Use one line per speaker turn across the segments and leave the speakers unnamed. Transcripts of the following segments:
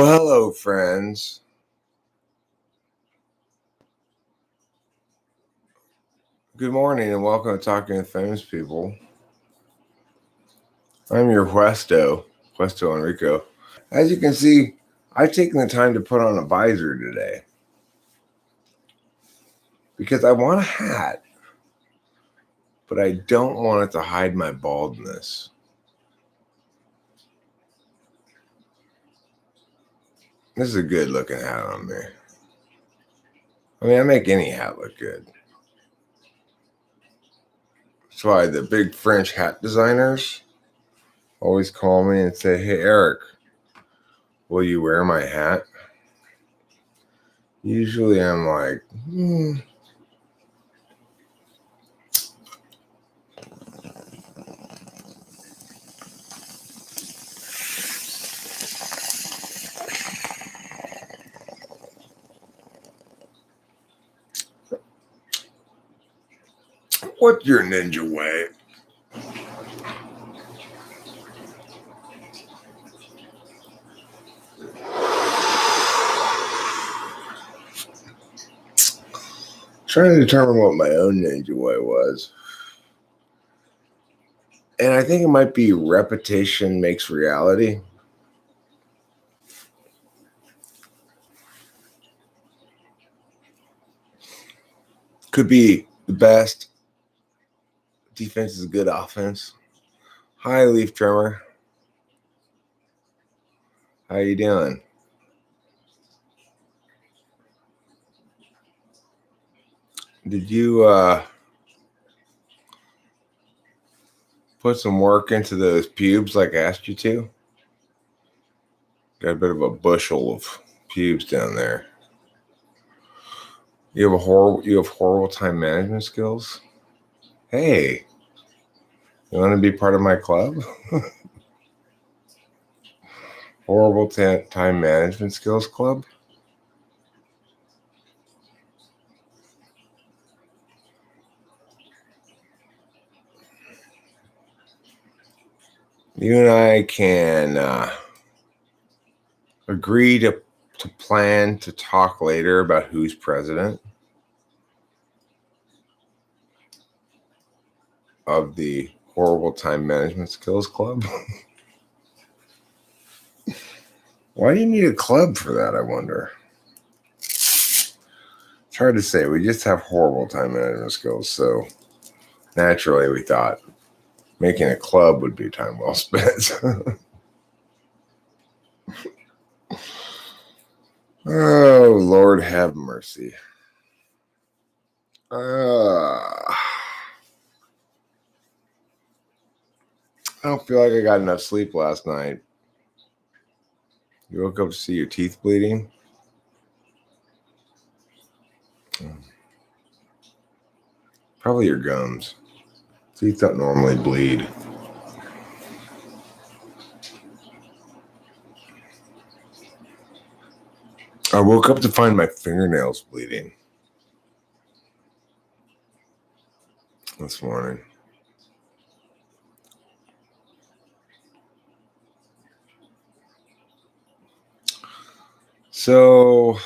Well, hello, friends. Good morning and welcome to Talking to Famous People. I'm your Huesto Enrico. As you can see, I've taken the time to put on a visor today because I want a hat, but I don't want it to hide my baldness. This is a good looking hat on me. I mean, I make any hat look good. That's why the big French hat designers always call me and say, "Hey, Eric, will you wear my hat?" Usually I'm like, What's your ninja way? Trying to determine what my own ninja way was. And I think it might be repetition makes reality. Could be the best. Defense is good offense. Hi, Leaf Drummer. How you doing? Did you put some work into those pubes like I asked you to? Got a bit of a bushel of pubes down there. You have horrible time management skills? Hey, you want to be part of my club? Horrible time management skills club? You and I can agree to plan to talk later about who's president of the Horrible Time Management Skills Club. Why do you need a club for that, I wonder? It's hard to say. We just have horrible time management skills, so naturally we thought making a club would be time well spent. Oh, Lord have mercy. I don't feel like I got enough sleep last night. You woke up to see your teeth bleeding? Probably your gums. Teeth don't normally bleed. I woke up to find my fingernails bleeding this morning. So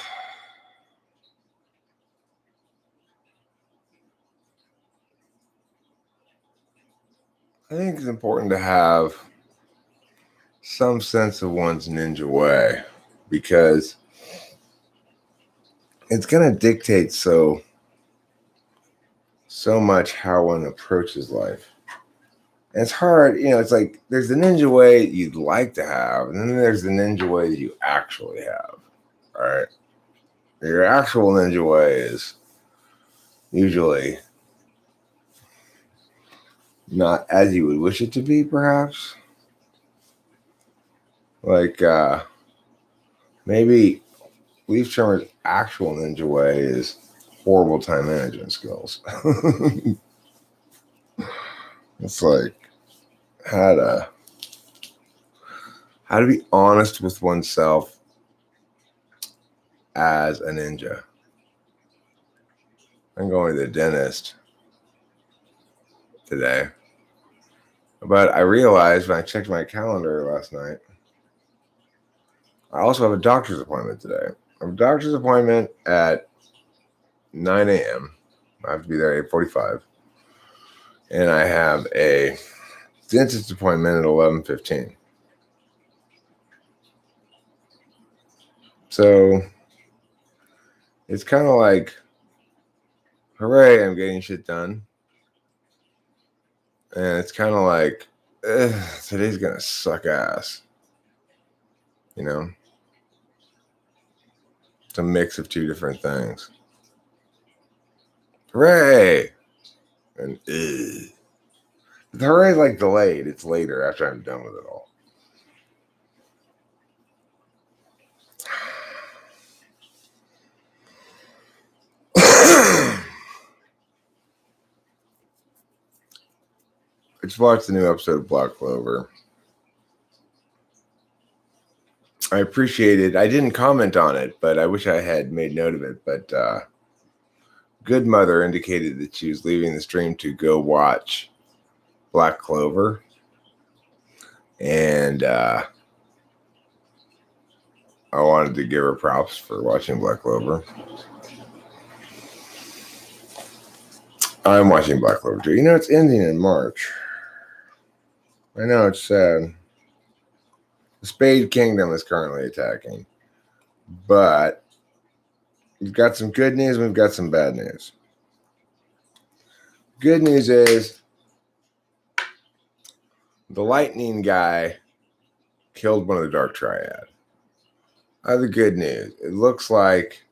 I think it's important to have some sense of one's ninja way because it's going to dictate so much how one approaches life. And it's hard, it's like there's the ninja way you'd like to have, and then there's the ninja way that you actually have. All right. Your actual ninja way is usually not as you would wish it to be, perhaps. Like maybe Leaf Trimmer's actual ninja way is horrible time management skills. It's like how to be honest with oneself as a ninja. I'm going to the dentist today, but I realized when I checked my calendar last night I also have a doctor's appointment today. I have a doctor's appointment at 9 a.m. I have to be there at 8:45. And I have a dentist appointment at 11:15. So it's kind of like, hooray, I'm getting shit done. And it's kind of like, today's going to suck ass. You know? It's a mix of two different things. Hooray! And the hooray is like delayed. It's later after I'm done with it all. I just watched the new episode of Black Clover. I appreciate it. I didn't comment on it, but I wish I had made note of it. But Good Mother indicated that she was leaving the stream to go watch Black Clover. And I wanted to give her props for watching Black Clover. I'm watching Black Clover too. You know, it's ending in March. I know, it's sad. The Spade Kingdom is currently attacking. But we've got some good news and we've got some bad news. Good news is the lightning guy killed one of the Dark Triad. Other good news. It looks like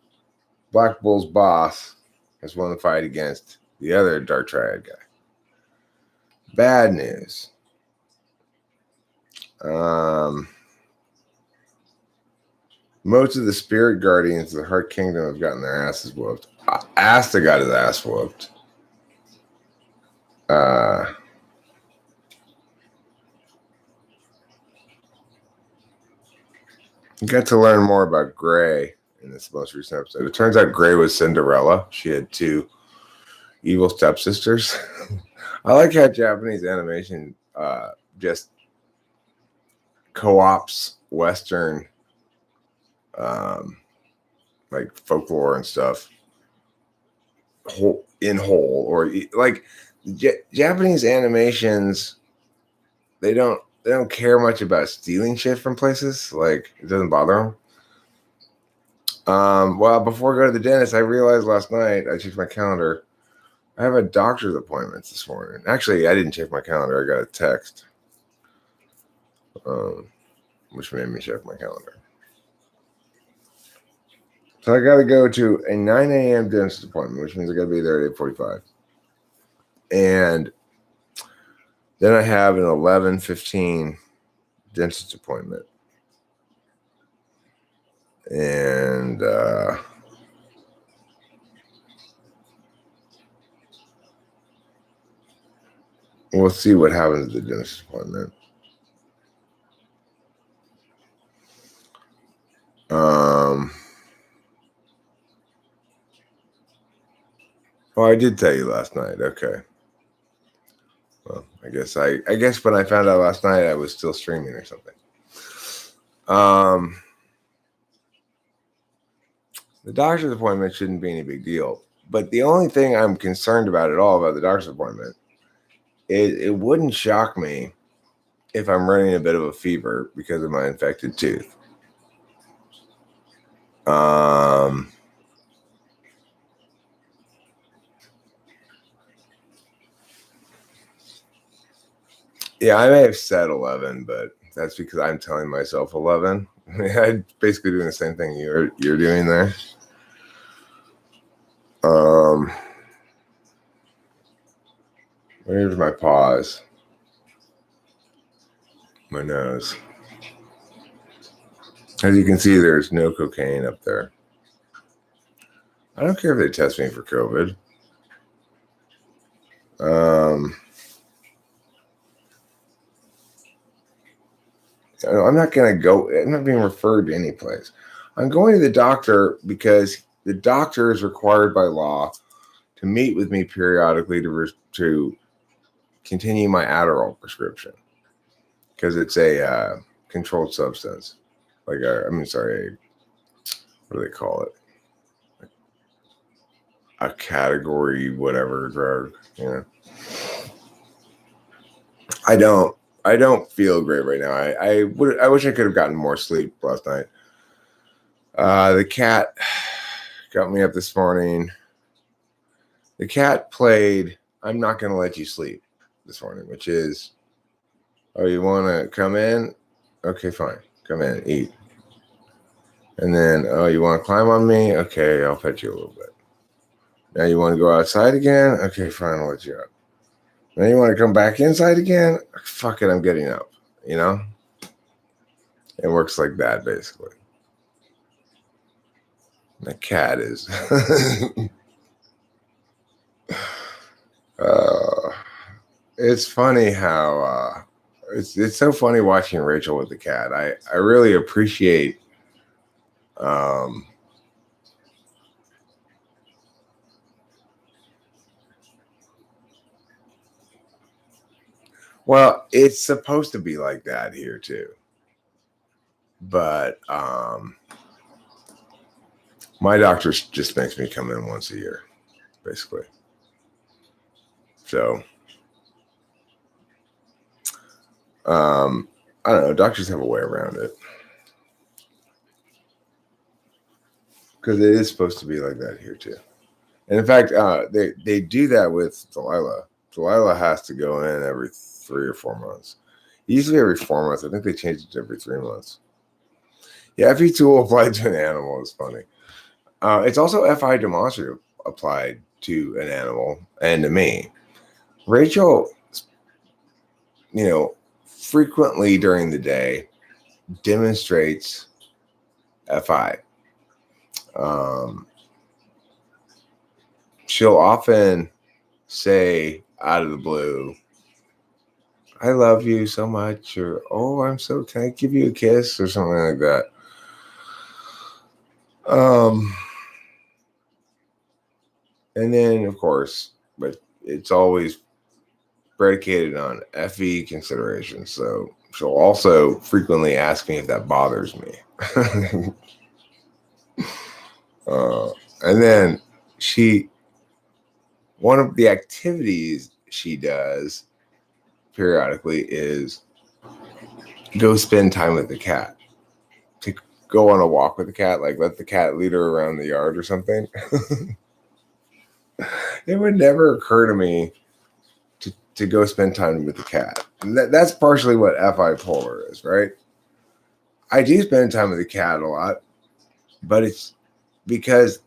Black Bull's boss has won the fight against the other Dark Triad guy. Bad news. Most of the spirit guardians of the Heart Kingdom have gotten their asses whooped. Asta got his ass whooped. You got to learn more about Gray in this most recent episode. It turns out Gray was Cinderella. She had two evil stepsisters. I like how Japanese animation just co-ops Western like folklore and stuff whole, or like Japanese animations, they don't care much about stealing shit from places. Like, it doesn't bother them. Well, before I go to the dentist, I realized last night, I checked my calendar, I have a doctor's appointment this morning. Actually, I didn't check my calendar. I got a text, which made me check my calendar. So I got to go to a 9 a.m. dentist appointment, which means I got to be there at 8:45. And then I have an 11:15 dentist appointment. And we'll see what happens at the dentist appointment. Oh, I did tell you last night. Okay. Well, I guess when I found out last night, I was still streaming or something. The doctor's appointment shouldn't be any big deal. But the only thing I'm concerned about at all about the doctor's appointment is it wouldn't shock me if I'm running a bit of a fever because of my infected tooth. Yeah, I may have said 11, but that's because I'm telling myself 11. I'm basically doing the same thing you're doing there. Where's my paws? My nose. As you can see, there's no cocaine up there. I don't care if they test me for COVID. I'm not going to go. I'm not being referred to any place. I'm going to the doctor because the doctor is required by law to meet with me periodically to continue my Adderall prescription because it's a controlled substance. Like sorry, what do they call it? A category, whatever drug, you know. I don't feel great right now. I wish I could have gotten more sleep last night. The cat got me up this morning. The cat played "I'm Not Gonna Let You Sleep" this morning, which is, oh, you want to come in? Okay, fine. Come in, eat. And then, oh, you want to climb on me? Okay, I'll pet you a little bit. Now you want to go outside again? Okay, fine, I'll let you up. Now you want to come back inside again? Fuck it, I'm getting up. You know? It works like that, basically. The cat is... it's funny how... it's so funny watching Rachel with the cat. I really appreciate... well, it's supposed to be like that here too. But my doctor just makes me come in once a year, basically. So I don't know. Doctors have a way around it. Because it is supposed to be like that here too. And in fact, they do that with Delilah. Delilah has to go in every 3 or 4 months. It used to be every 4 months. I think they changed it to every 3 months. Yeah, FE tool applied to an animal is funny. It's also FI demonstrative applied to an animal and to me. Rachel, frequently during the day demonstrates FI. She'll often say out of the blue, "I love you so much," or "Oh, can I give you a kiss?" or something like that. And then, of course, but it's always predicated on FE considerations. So she'll also frequently ask me if that bothers me. And then one of the activities she does periodically is go spend time with the cat. To go on a walk with the cat, like let the cat lead her around the yard or something. It would never occur to me to go spend time with the cat. And that's partially what FI polar is, right? I do spend time with the cat a lot, but it's because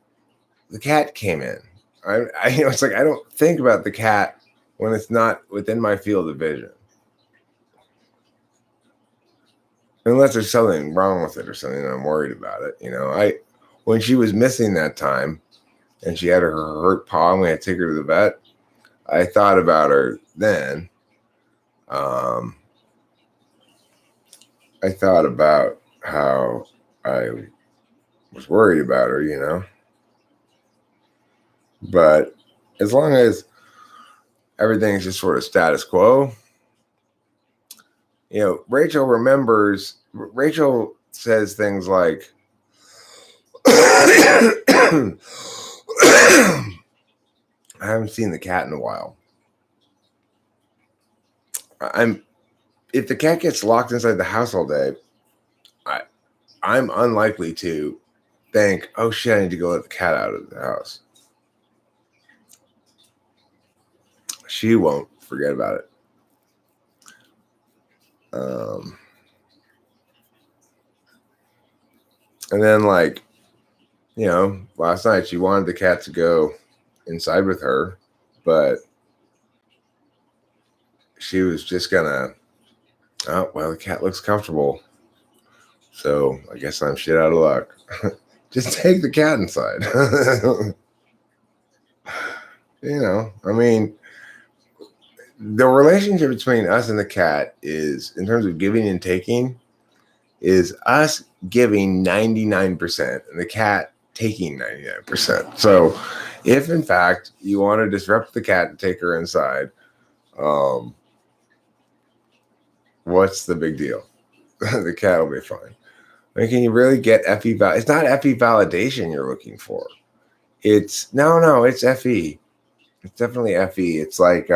the cat came in. It's like I don't think about the cat when it's not within my field of vision. Unless there's something wrong with it or something and I'm worried about it. When she was missing that time and she had her hurt paw and we had to take her to the vet, I thought about her then. I thought about how I was worried about her, But as long as everything's just sort of status quo, Rachel says things like, I haven't seen the cat in a while. If the cat gets locked inside the house all day, I'm unlikely to think, oh shit, I need to go let the cat out of the house. She won't forget about it. And then last night she wanted the cat to go inside with her, but she was just gonna, oh, well, the cat looks comfortable. So I guess I'm shit out of luck. Just take the cat inside. The relationship between us and the cat is, in terms of giving and taking, is us giving 99% and the cat taking 99%. So if in fact you want to disrupt the cat and take her inside, what's the big deal? The cat will be fine. I mean, can you really get FE It's not FE validation you're looking for. It's no, it's FE. It's definitely FE. It's like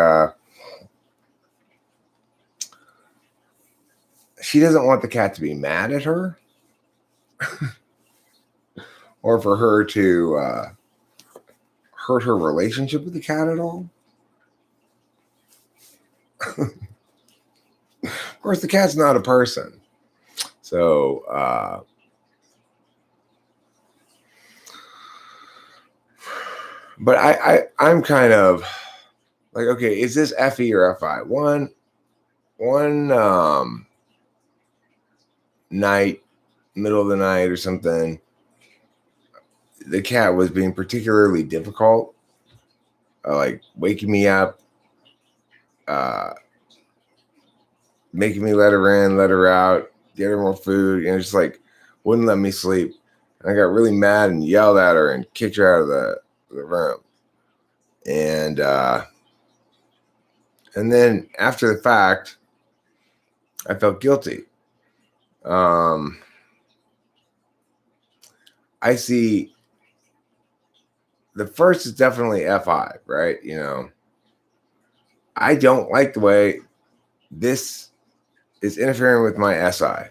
she doesn't want the cat to be mad at her or for her to hurt her relationship with the cat at all. Of course, the cat's not a person. So, but I'm kind of like, okay, is this FE or FI? One night, middle of the night or something, the cat was being particularly difficult, like waking me up, making me let her in, let her out, get her more food, just like wouldn't let me sleep. And I got really mad and yelled at her and kicked her out of the room. And then after the fact, I felt guilty. I see the first is definitely FI, right? I don't like the way this is interfering with my SI.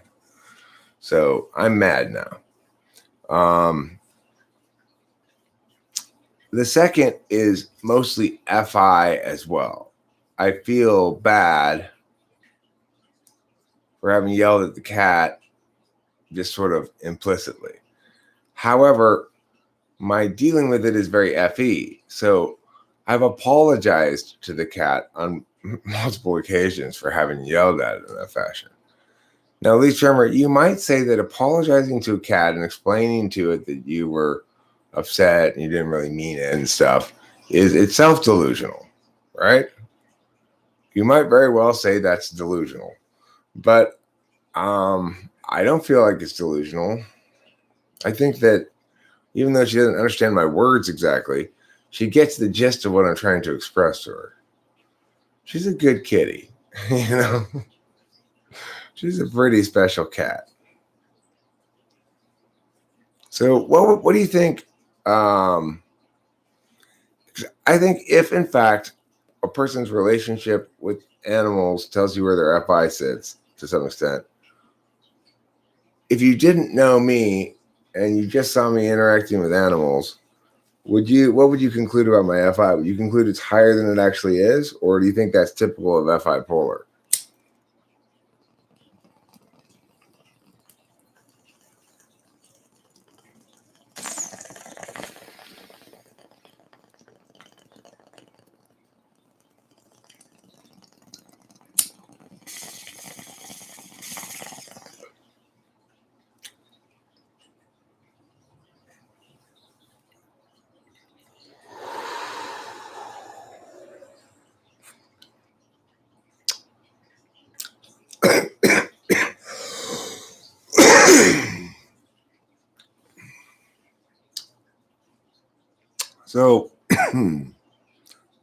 So I'm mad now. The second is mostly FI as well. I feel bad for having yelled at the cat just sort of implicitly. However, my dealing with it is very FE. So I've apologized to the cat on multiple occasions for having yelled at it in that fashion. Now, Lee Tremor, you might say that apologizing to a cat and explaining to it that you were upset and you didn't really mean it and stuff is itself delusional, right? You might very well say that's delusional, but I don't feel like it's delusional. I think that even though she doesn't understand my words exactly, she gets the gist of what I'm trying to express to her. She's a good kitty, She's a pretty special cat. So what do you think? I think if, in fact, a person's relationship with animals tells you where their FI sits to some extent, if you didn't know me and you just saw me interacting with animals, what would you conclude about my FI? Would you conclude it's higher than it actually is, or do you think that's typical of FI polar? So,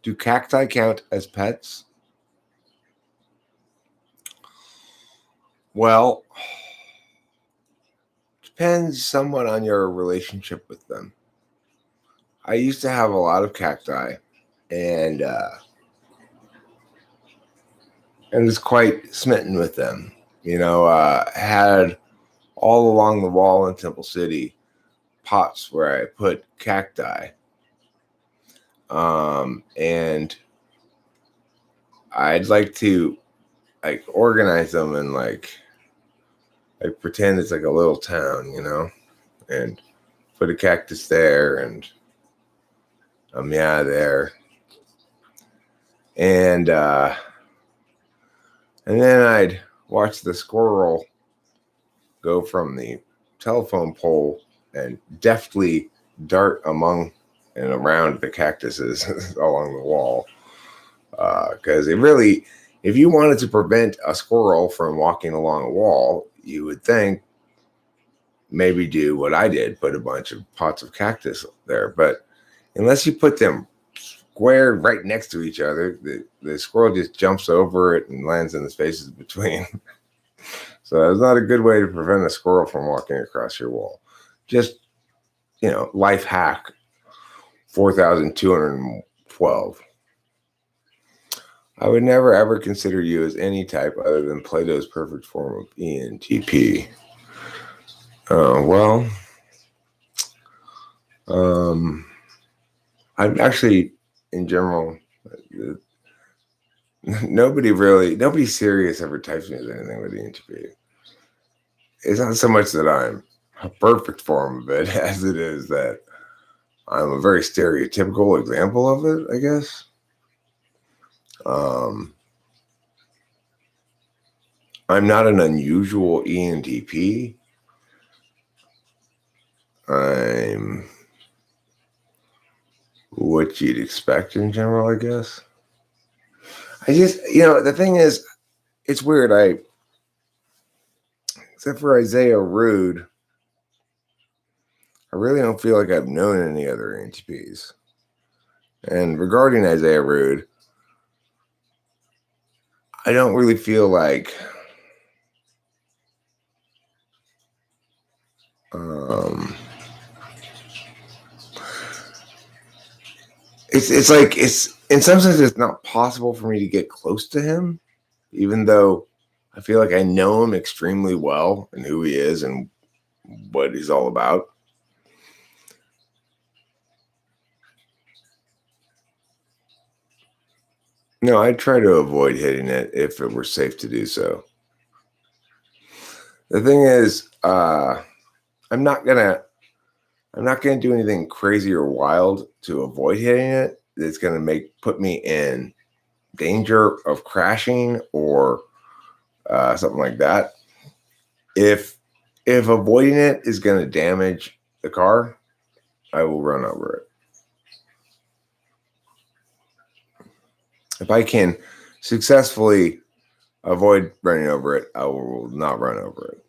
do cacti count as pets? Well, depends somewhat on your relationship with them. I used to have a lot of cacti, and was quite smitten with them. Had all along the wall in Temple City pots where I put cacti. And I'd like to organize them and pretend it's like a little town, and put a cactus there and a meow there. And then I'd watch the squirrel go from the telephone pole and deftly dart among and around the cactuses along the wall. Because if you wanted to prevent a squirrel from walking along a wall, you would think maybe do what I did, put a bunch of pots of cactus there. But unless you put them squared right next to each other, the squirrel just jumps over it and lands in the spaces between. So it's not a good way to prevent a squirrel from walking across your wall. Just, life hack 4212. I would never ever consider you as any type other than Plato's perfect form of ENTP. Well, I'm actually, in general, nobody serious ever types me as anything with ENTP. It's not so much that I'm a perfect form of it as it is that I'm a very stereotypical example of it, I guess. I'm not an unusual ENTP. I'm what you'd expect in general, I guess. I just, the thing is, it's weird. Except for Isaiah Rude, I really don't feel like I've known any other ENTPs. And regarding Isaiah Rude, I don't really feel like it's like it's in some sense it's not possible for me to get close to him, even though I feel like I know him extremely well and who he is and what he's all about. No, I'd try to avoid hitting it if it were safe to do so. The thing is, I'm not gonna do anything crazy or wild to avoid hitting it. It's gonna put me in danger of crashing or something like that. If avoiding it is gonna damage the car, I will run over it. If I can successfully avoid running over it, I will not run over it.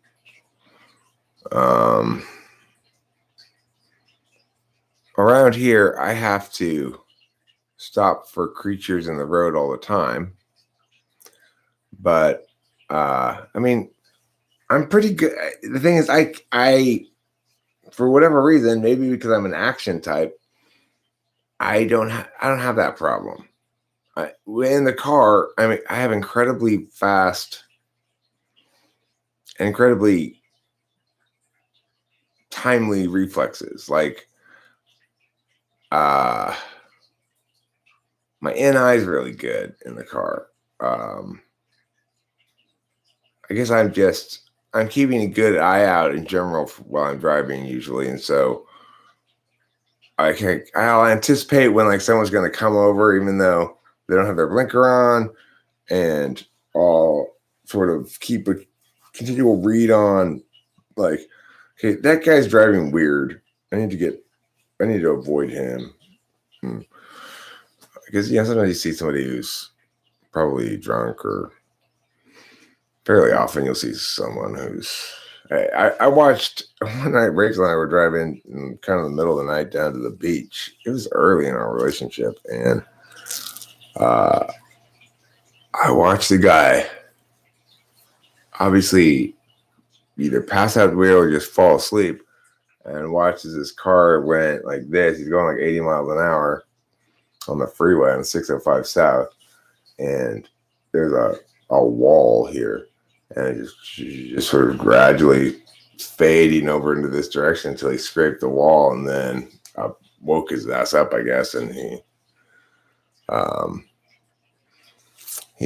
Around here, I have to stop for creatures in the road all the time. But I mean, I'm pretty good. The thing is, I for whatever reason, maybe because I'm an action type, I don't have that problem. In the car, I have incredibly fast, incredibly timely reflexes. Like, my NI is really good in the car. I guess I'm keeping a good eye out in general while I'm driving usually, and so I'll anticipate when like someone's going to come over, even though they don't have their blinker on, and I'll sort of keep a continual read on, like, okay, that guy's driving weird. I need to avoid him. Because sometimes you see somebody who's probably drunk, or fairly often you'll see someone who's. I watched one night. Rachel and I were driving in kind of the middle of the night down to the beach. It was early in our relationship, and I watched the guy obviously either pass out the wheel or just fall asleep, and watches his car went like this. He's going like 80 miles an hour on the freeway on 605 South, and there's a wall here, and it just sort of gradually fading over into this direction until he scraped the wall, and then woke his ass up, I guess, and he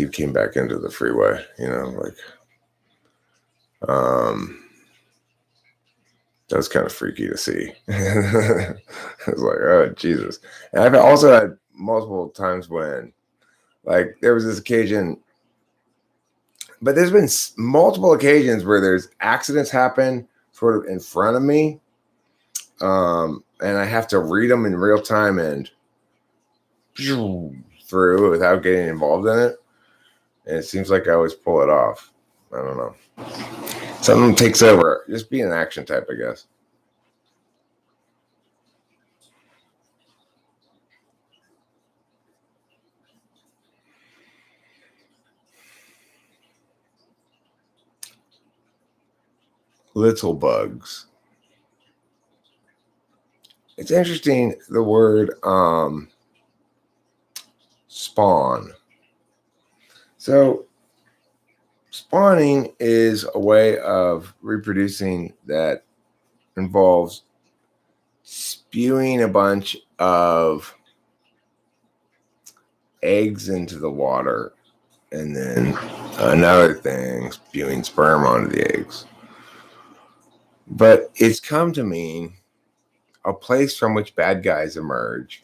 came back into the freeway, that was kind of freaky to see. I was like, oh, Jesus. And I've also had multiple times when, like, there was this occasion, but there's been multiple occasions where there's accidents happen sort of in front of me. And I have to read them in real time and through without getting involved in it. And it seems like I always pull it off. I don't know. Something takes over. Just be an action type, I guess. little bugs. It's interesting, the word spawn. So spawning is a way of reproducing that involves spewing a bunch of eggs into the water, and then another thing, spewing sperm onto the eggs. But it's come to mean a place from which bad guys emerge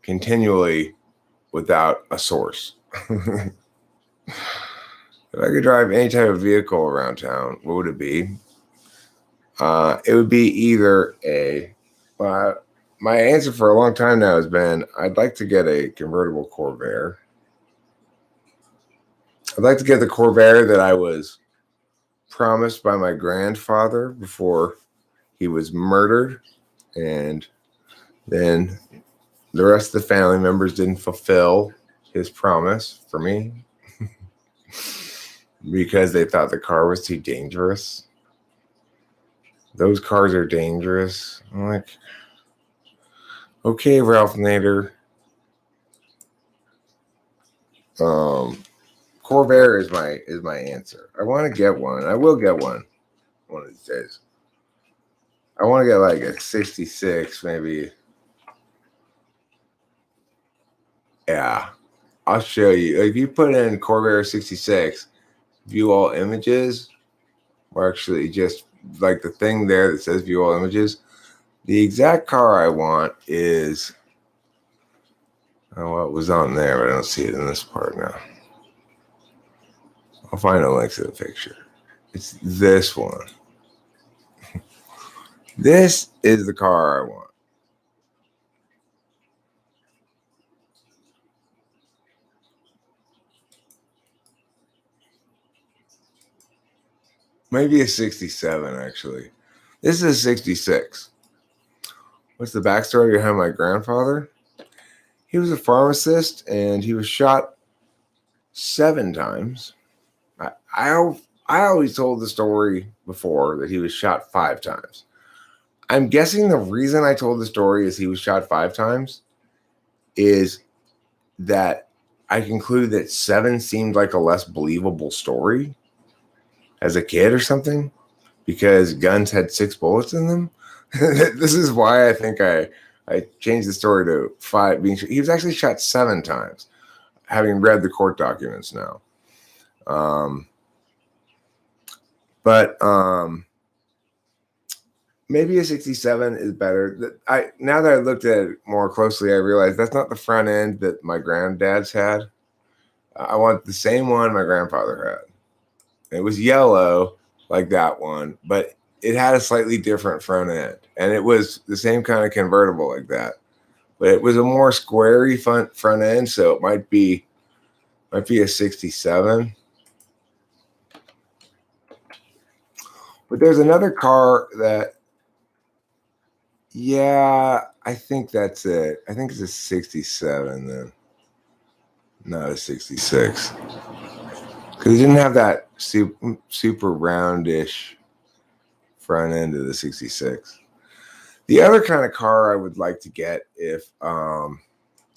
continually without a source. If I could drive any type of vehicle around town, what would it be? It would be either my answer for a long time now has been, I'd like to get a convertible Corvair. I'd like to get the Corvair that I was promised by my grandfather before he was murdered, and then the rest of the family members didn't fulfill his promise for me because they thought the car was too dangerous. Those cars are dangerous. I'm like, okay, Ralph Nader. Corvair is my answer. I want to get one. I will get one of these days. I want to get like a 66, maybe. Yeah, I'll show you. If you put in Corvair 66, view all images, or actually just like the thing there that says view all images, the exact car I want is, what was on there, but I don't see it in this part now. I'll find a link to the picture. It's this one. This is the car I want. Maybe a 67, actually. This is a 66. What's the backstory behind my grandfather? He was a pharmacist, and he was shot 7 times. I always told the story before that he was shot 5 times. I'm guessing the reason I told the story is he was shot 5 times is that I concluded that 7 seemed like a less believable story as a kid or something, because guns had 6 bullets in them. This is why I think I changed the story to 5 being. He was actually shot 7 times, having read the court documents now. But maybe a 67 is better. Now that I looked at it more closely, I realized that's not the front end that my granddad's had. I want the same one my grandfather had. It was yellow like that one, but it had a slightly different front end, and it was the same kind of convertible like that, but it was a more squarey front end, so it might be a 67. But there's another car that, yeah, I think that's it. I think it's a 67 then, not a 66, because it didn't have that super roundish front end of the 66. The other kind of car I would like to get, if we're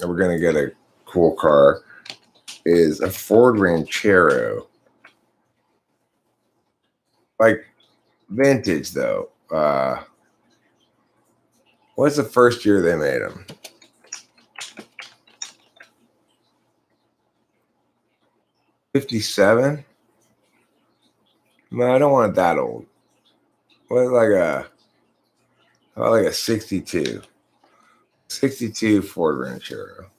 going to get a cool car, is a Ford Ranchero. Like vintage, though. What's the first year they made them? 57? No, I don't want it that old. What, like a 62? 62 Ford Ranchero.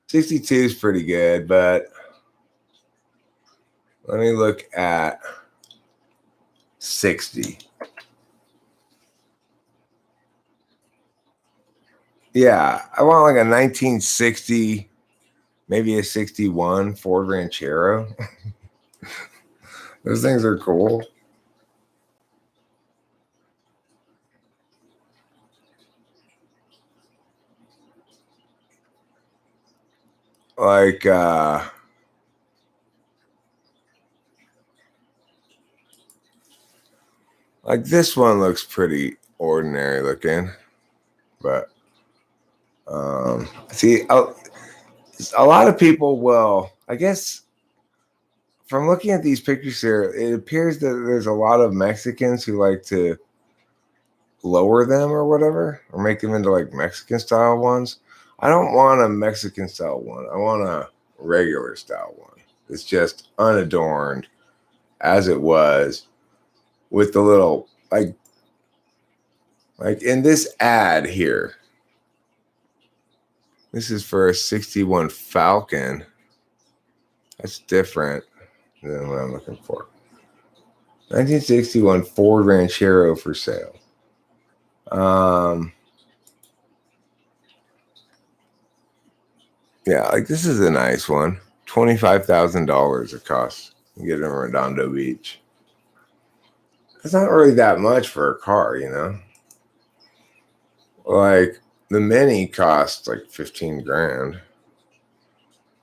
62 is pretty good, but let me look at 60. Yeah, I want like a 1960, maybe a 61 Ford Ranchero. Those things are cool. Like Like this one looks pretty ordinary looking, but see, a lot of people will, I guess, from looking at these pictures here, it appears that there's a lot of Mexicans who like to lower them or whatever, or make them into like Mexican style ones. I don't want a Mexican style one. I want a regular style one. It's just unadorned as it was, with the little like in this ad here. This is for a 61 Falcon. That's different than what I'm looking for. 1961 Ford Ranchero for sale. Yeah, like this is a nice one. $25,000 it costs. You get it in Redondo Beach. It's not really that much for a car, you know. Like the Mini costs like 15 grand.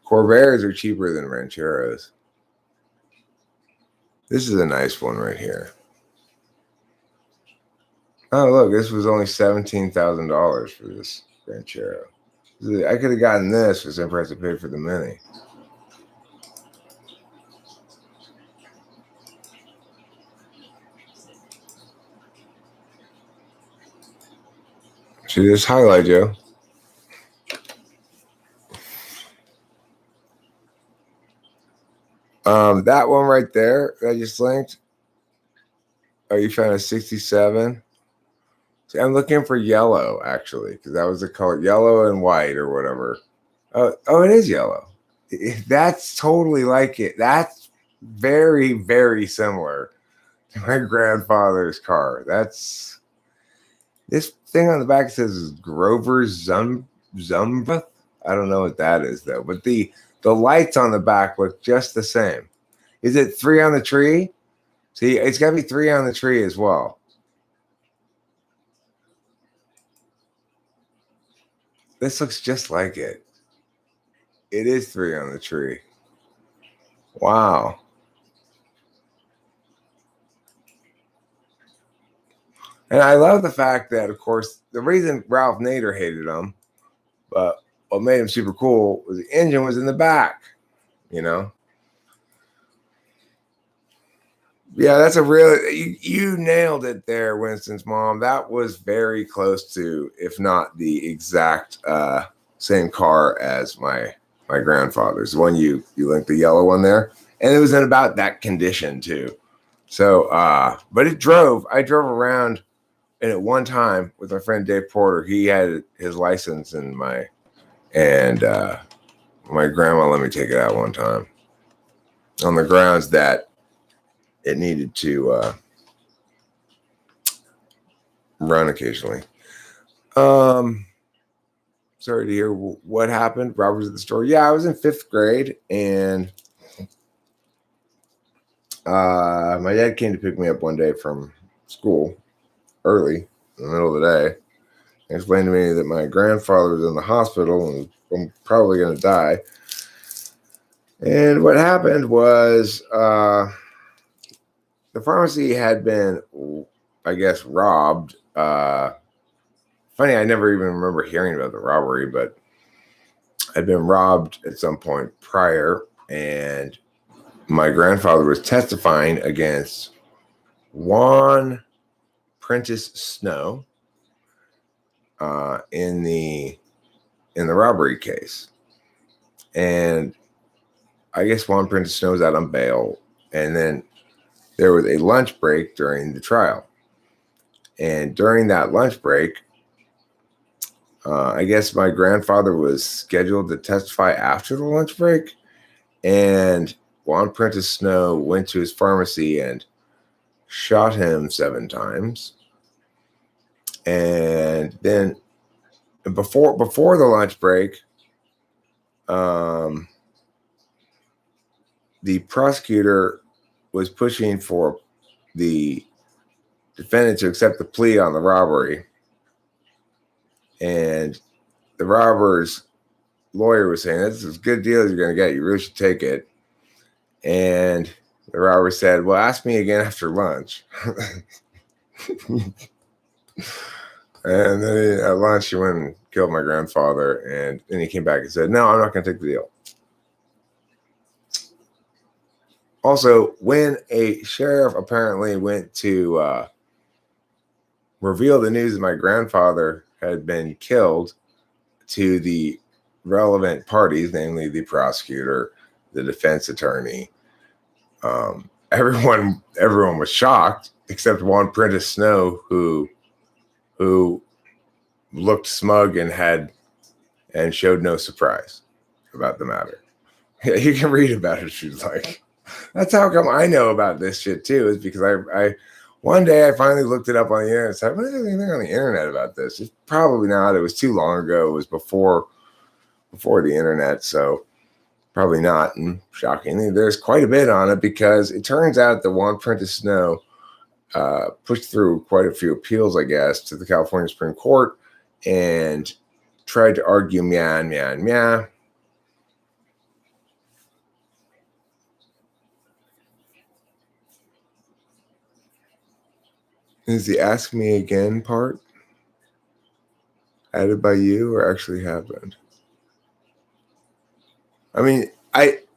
Corvairs are cheaper than Rancheros. This is a nice one right here. Oh, look, this was only $17,000 for this Ranchero. I could have gotten this for the same price I paid for the Mini. See this highlight, Joe? That one right there that I just linked. Oh, you found a 67? See, I'm looking for yellow, actually, because that was the color, yellow and white or whatever. Oh, it is yellow. That's totally like it. That's very, very similar to my grandfather's car. That's this thing on the back says Grover Zumbra. I don't know what that is though, but the lights on the back look just the same. Is it 3 on the tree? See, it's got to be 3 on the tree as well. This looks just like it. It is 3 on the tree. Wow. And I love the fact that, of course, the reason Ralph Nader hated him, but what made him super cool was the engine was in the back, you know? Yeah, that's a real, you nailed it there, Winston's mom. That was very close to, if not the exact same car as my grandfather's. The one you linked, the yellow one there. And it was in about that condition too. So, but I drove around in it one time with my friend Dave Porter. He had his license and my grandma let me take it out one time on the grounds that it needed to run occasionally. Sorry to hear what happened. Rob was at the store. Yeah, I was in 5th grade, and my dad came to pick me up one day from school early in the middle of the day and explained to me that my grandfather was in the hospital and I'm probably going to die. And what happened was the pharmacy had been, I guess, robbed. Funny, I never even remember hearing about the robbery, but I'd been robbed at some point prior, and my grandfather was testifying against Juan Prentice Snow in the robbery case. And I guess Juan Prentice Snow was out on bail, and then there was a lunch break during the trial. And during that lunch break, I guess my grandfather was scheduled to testify after the lunch break, and Juan Prentice Snow went to his pharmacy and shot him 7 times. And then before the lunch break, the prosecutor was pushing for the defendant to accept the plea on the robbery. And the robber's lawyer was saying, "This is a good deal you're going to get. You really should take it." And the robber said, "Well, ask me again after lunch." And then at lunch, he went and killed my grandfather. And then he came back and said, no, I'm not going to take the deal. Also, when a sheriff apparently went to reveal the news that my grandfather had been killed to the relevant parties, namely the prosecutor, the defense attorney, everyone was shocked except one Prentice Snow who looked smug and showed no surprise about the matter. Yeah, you can read about it if you'd like. That's how come I know about this shit too, is because I one day I finally looked it up on the internet and said, what is anything on the internet about this? It's probably not. It was too long ago. It was before the internet, so probably not. And shockingly, there's quite a bit on it because it turns out that Juan Prentice Snow pushed through quite a few appeals, I guess, to the California Supreme Court and tried to argue meow. Is the ask me again part added by you or actually happened? I mean, it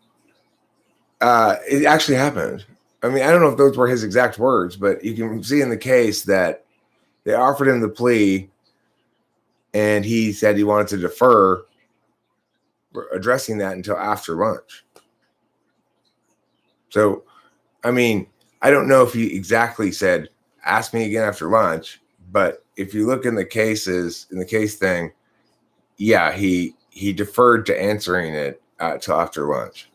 actually happened. I mean, I don't know if those were his exact words, but you can see in the case that they offered him the plea and he said he wanted to defer addressing that until after lunch. So, I mean, I don't know if he exactly said, ask me again after lunch, but if you look in the case thing, yeah, he deferred to answering it till after lunch.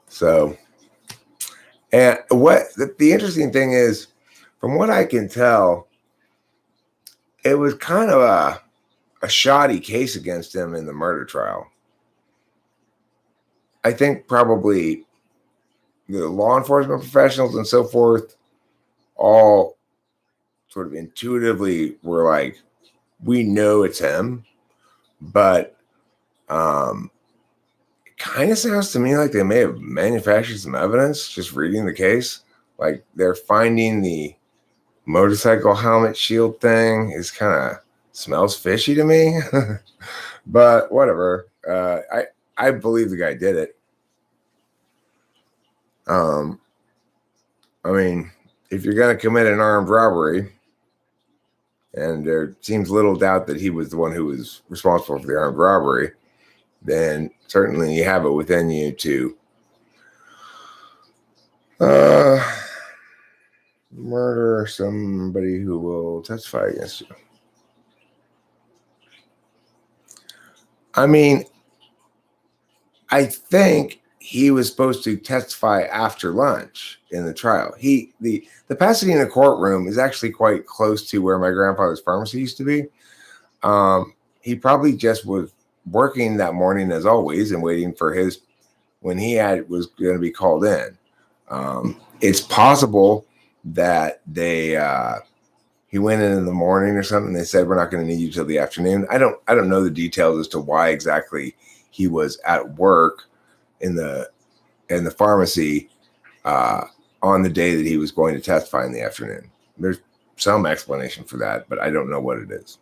So, and what the interesting thing is, from what I can tell, it was kind of a shoddy case against him in the murder trial. I think probably the law enforcement professionals and so forth all sort of intuitively were like, we know it's him, but it kind of sounds to me like they may have manufactured some evidence just reading the case. Like they're finding the motorcycle helmet shield thing is kind of smells fishy to me, but whatever. I believe the guy did it. I mean, if you're going to commit an armed robbery, and there seems little doubt that he was the one who was responsible for the armed robbery, then certainly you have it within you to murder somebody who will testify against you. I mean, I think he was supposed to testify after lunch in the trial. The Pasadena courtroom is actually quite close to where my grandfather's pharmacy used to be. He probably just was working that morning as always and waiting for when he was going to be called in. It's possible that he went in the morning or something. They said, we're not going to need you till the afternoon. I don't know the details as to why exactly he was at work in the pharmacy on the day that he was going to testify in the afternoon. There's some explanation for that, but I don't know what it is.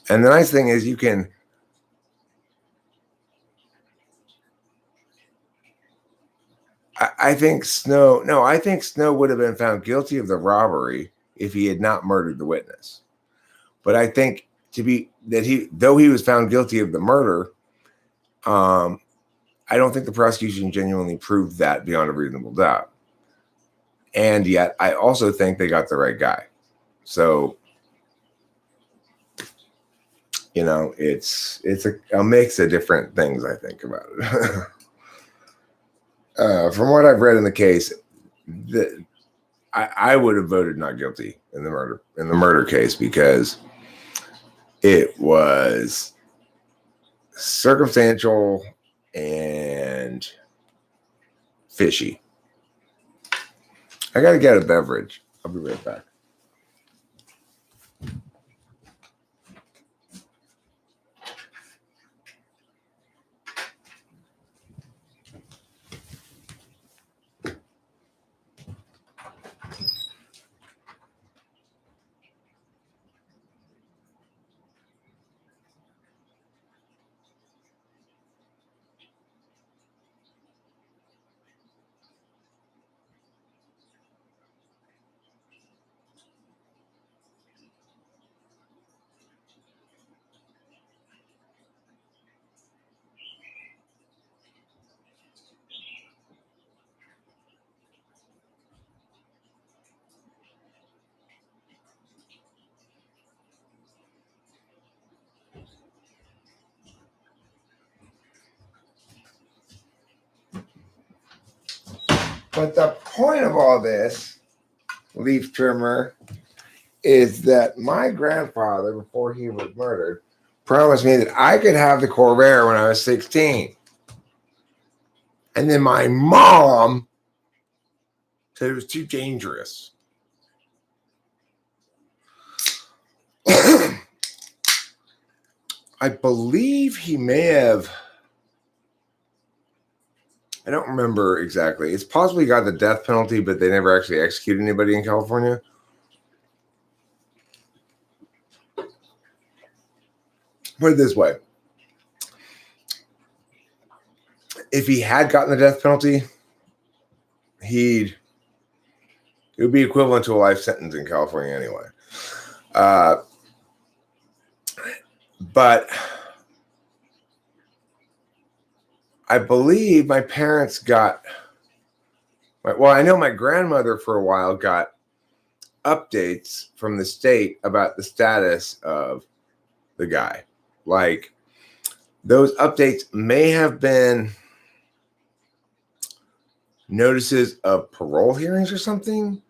And the nice thing is I think Snow would have been found guilty of the robbery if he had not murdered the witness. But I think though he was found guilty of the murder, I don't think the prosecution genuinely proved that beyond a reasonable doubt. And yet I also think they got the right guy. So, it's a mix of different things I think about it. From what I've read in the case, I would have voted not guilty in the murder case because it was circumstantial and fishy. I got to get a beverage. I'll be right back. But the point of all this, leaf trimmer, is that my grandfather, before he was murdered, promised me that I could have the Corvair when I was 16. And then my mom said it was too dangerous. I believe he may have, I don't remember exactly. It's possibly got the death penalty, but they never actually executed anybody in California. Put it this way. If he had gotten the death penalty, it would be equivalent to a life sentence in California anyway. But I believe my parents I know my grandmother for a while got updates from the state about the status of the guy. Like, those updates may have been notices of parole hearings or something,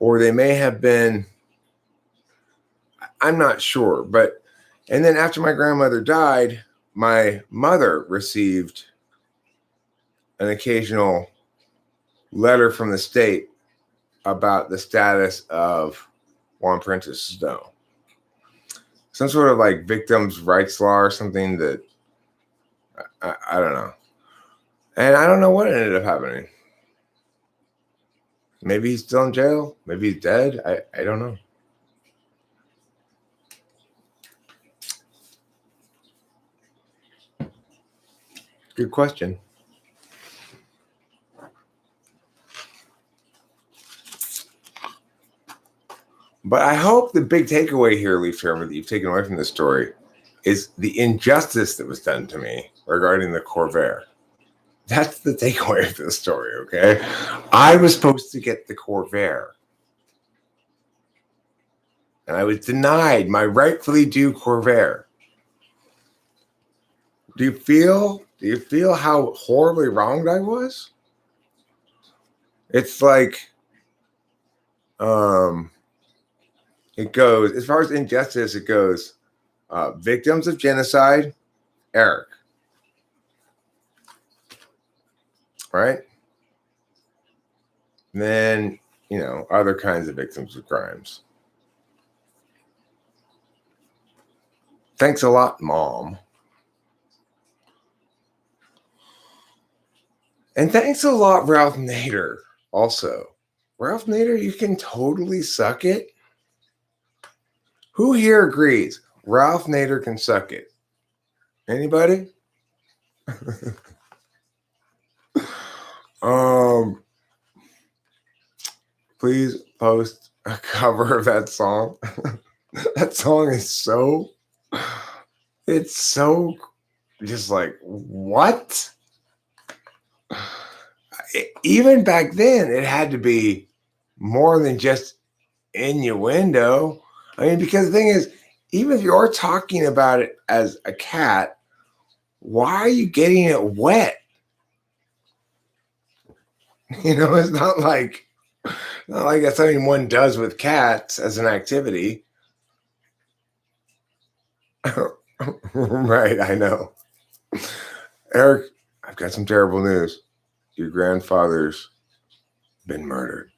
or they may have been, I'm not sure. And then after my grandmother died, my mother received an occasional letter from the state about the status of Juan Prentice Snow. Some sort of like victims' rights law or something that I don't know. And I don't know what ended up happening. Maybe he's still in jail. Maybe he's dead. I don't know. Good question. But I hope the big takeaway here, Leaf Trimmer, that you've taken away from this story is the injustice that was done to me regarding the Corvair. That's the takeaway of this story, okay? I was supposed to get the Corvair. And I was denied my rightfully due Corvair. Do you feel how horribly wronged I was? It's like, it goes, as far as injustice, it goes, victims of genocide, Eric. Right? And then, other kinds of victims of crimes. Thanks a lot, Mom. And thanks a lot, Ralph Nader, also. Ralph Nader, you can totally suck it. Who here agrees Ralph Nader can suck it? Anybody? Please post a cover of that song. That song is it's so just like, what? Even back then, it had to be more than just innuendo. I mean, because the thing is, even if you're talking about it as a cat, why are you getting it wet? It's not like that's something one does with cats as an activity. Right, I know. Eric, I've got some terrible news. Your grandfather's been murdered.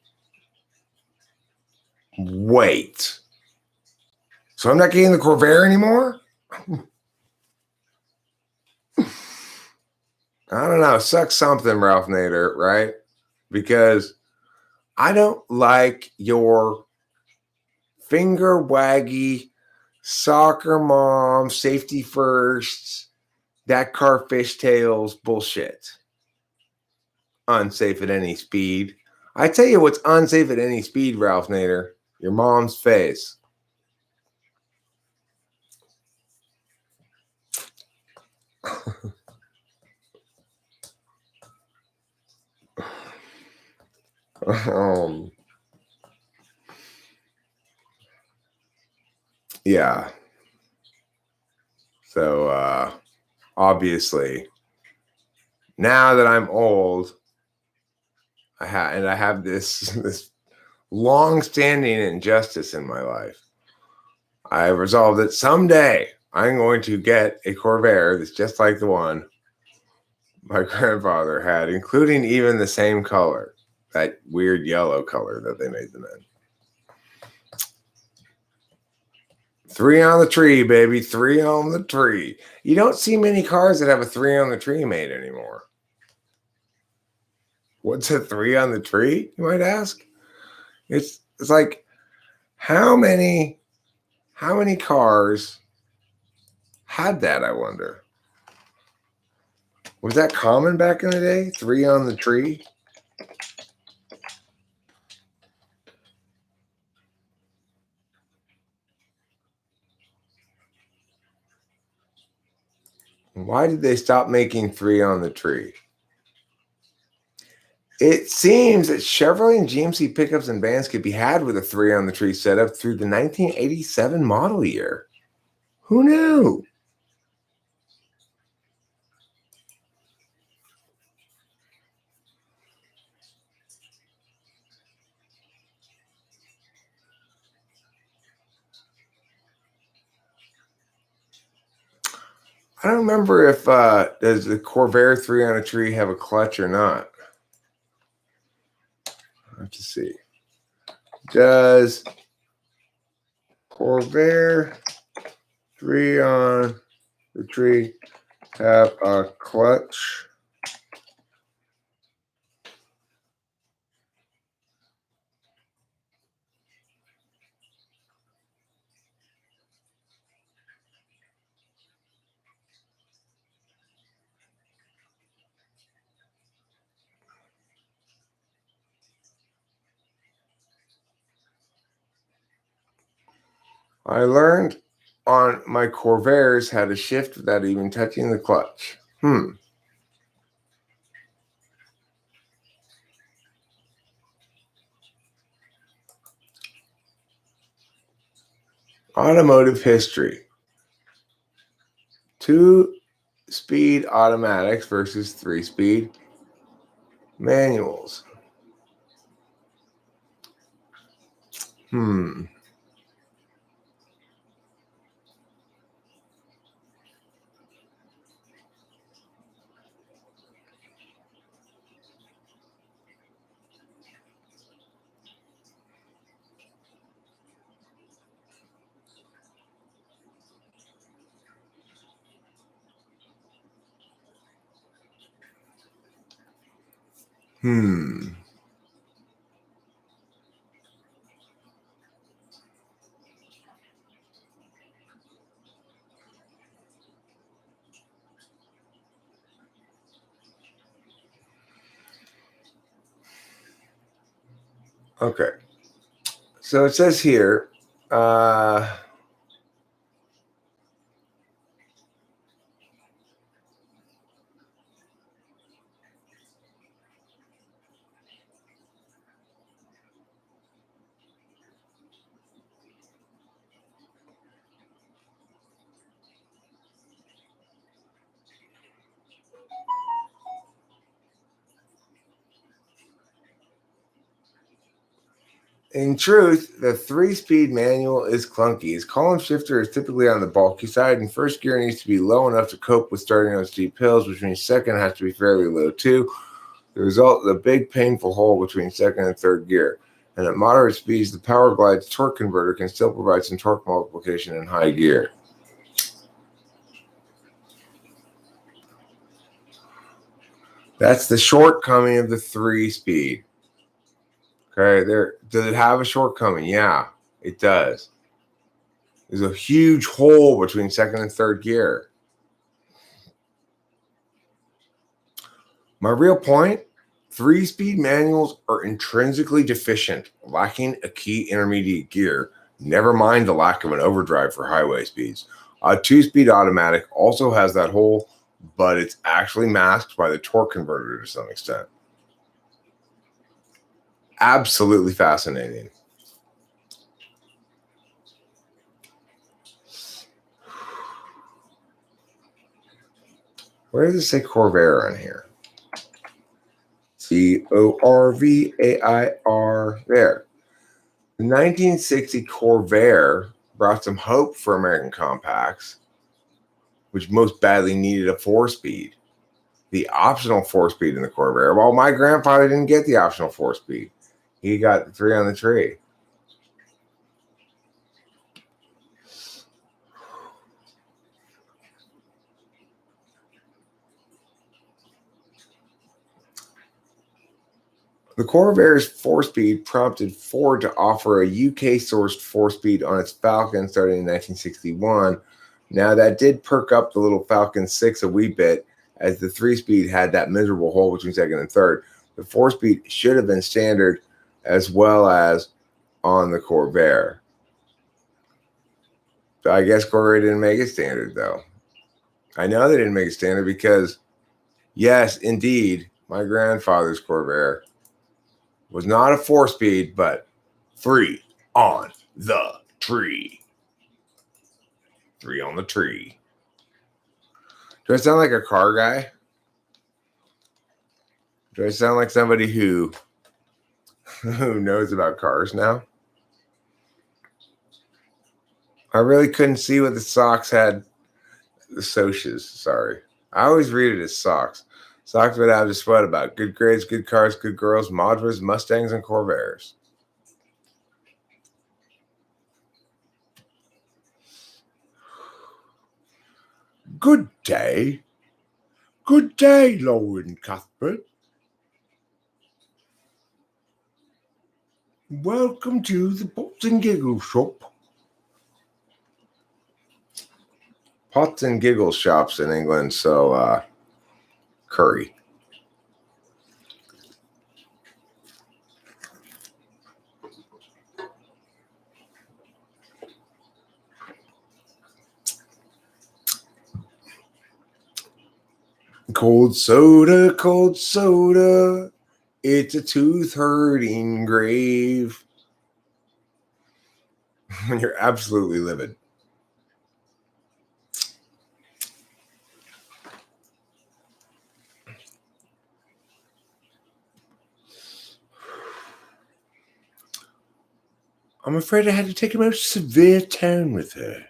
Wait. So I'm not getting the Corvair anymore? I don't know. Suck something, Ralph Nader, right? Because I don't like your finger waggy, soccer mom, safety first, that car fishtails bullshit. Unsafe at any speed. I tell you what's unsafe at any speed, Ralph Nader. Your mom's face. Yeah. So obviously, now that I'm old, I have this long-standing injustice in my life. I resolved that someday I'm going to get a Corvair that's just like the one my grandfather had, including even the same color, that weird yellow color that they made them in. 3 on the tree, baby. 3 on the tree. You don't see many cars that have a 3 on the tree made anymore. What's a 3 on the tree, you might ask? It's like how many cars had that, I wonder? Was that common back in the day? 3 on the tree? Why did they stop making 3 on the tree? It seems that Chevrolet and GMC pickups and vans could be had with a 3 on the tree setup through the 1987 model year. Who knew? I don't remember if does the Corvair 3 on a tree have a clutch or not. I have to see. Does Corvair 3 on the tree have a clutch? I learned on my Corvairs how to shift without even touching the clutch. Automotive history. 2-speed automatics versus 3-speed manuals. Hmm. Okay. So it says here, in truth, the 3-speed manual is clunky. Its column shifter is typically on the bulky side, and first gear needs to be low enough to cope with starting on steep hills, which means second has to be fairly low too. The result is a big painful hole between second and third gear. And at moderate speeds, the power glide's torque converter can still provide some torque multiplication in high gear. That's the shortcoming of the 3-speed. Okay, does it have a shortcoming? Yeah, it does. There's a huge hole between second and third gear. My real point, 3-speed manuals are intrinsically deficient, lacking a key intermediate gear, never mind the lack of an overdrive for highway speeds. A 2-speed automatic also has that hole, but it's actually masked by the torque converter to some extent. Absolutely fascinating. Where does it say Corvair on here? It Corvair. There. The 1960 Corvair brought some hope for American compacts, which most badly needed a 4-speed. The optional 4-speed in the Corvair. Well, my grandfather didn't get the optional 4-speed. He got the 3 on the tree. The Corvair's 4-speed prompted Ford to offer a UK-sourced 4-speed on its Falcon starting in 1961. Now, that did perk up the little Falcon 6 a wee bit, as the 3-speed had that miserable hole between second and third. The 4-speed should have been standard as well as on the Corvair. So I guess Corvair didn't make it standard, though. I know they didn't make it standard because, yes, indeed, my grandfather's Corvair was not a 4-speed, but 3 on the tree. 3 on the tree. Do I sound like a car guy? Do I sound like somebody who knows about cars now? I really couldn't see what the socks had. The socias, sorry. I always read it as socks. Socks would have to sweat about. Good grades, good cars, good girls, Mazdas, Mustangs, and Corvairs. Good day. Good day, Lauren Cuthbert. Welcome to the Pots and Giggle shop. Pots and Giggle shops in England sell curry. Cold soda, it's a tooth-hurting grave. You're absolutely livid. I'm afraid I had to take a most severe tone with her.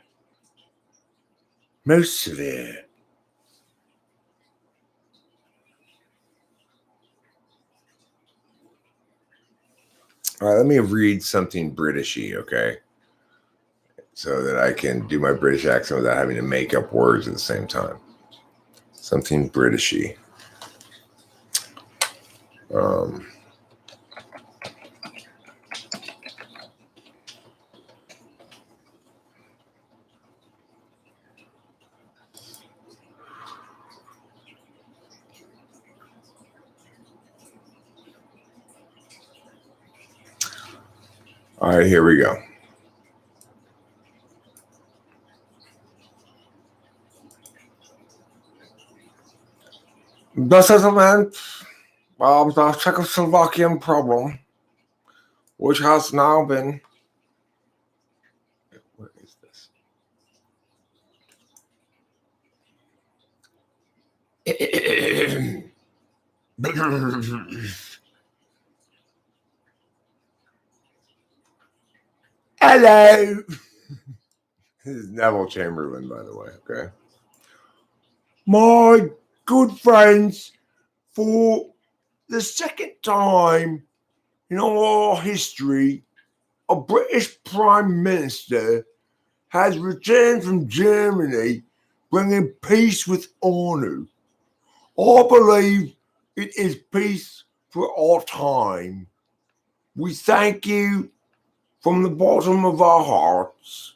Most severe. All right, let me read something Britishy, okay? So that I can do my British accent without having to make up words at the same time. Something Britishy. All right, here we go. The settlement of the Czechoslovakian problem, which has now been... Where is this? Hello. This is Neville Chamberlain, by the way, okay? My good friends, for the second time in our history, a British Prime Minister has returned from Germany bringing peace with honor. I believe it is peace for all time. We thank you from the bottom of our hearts.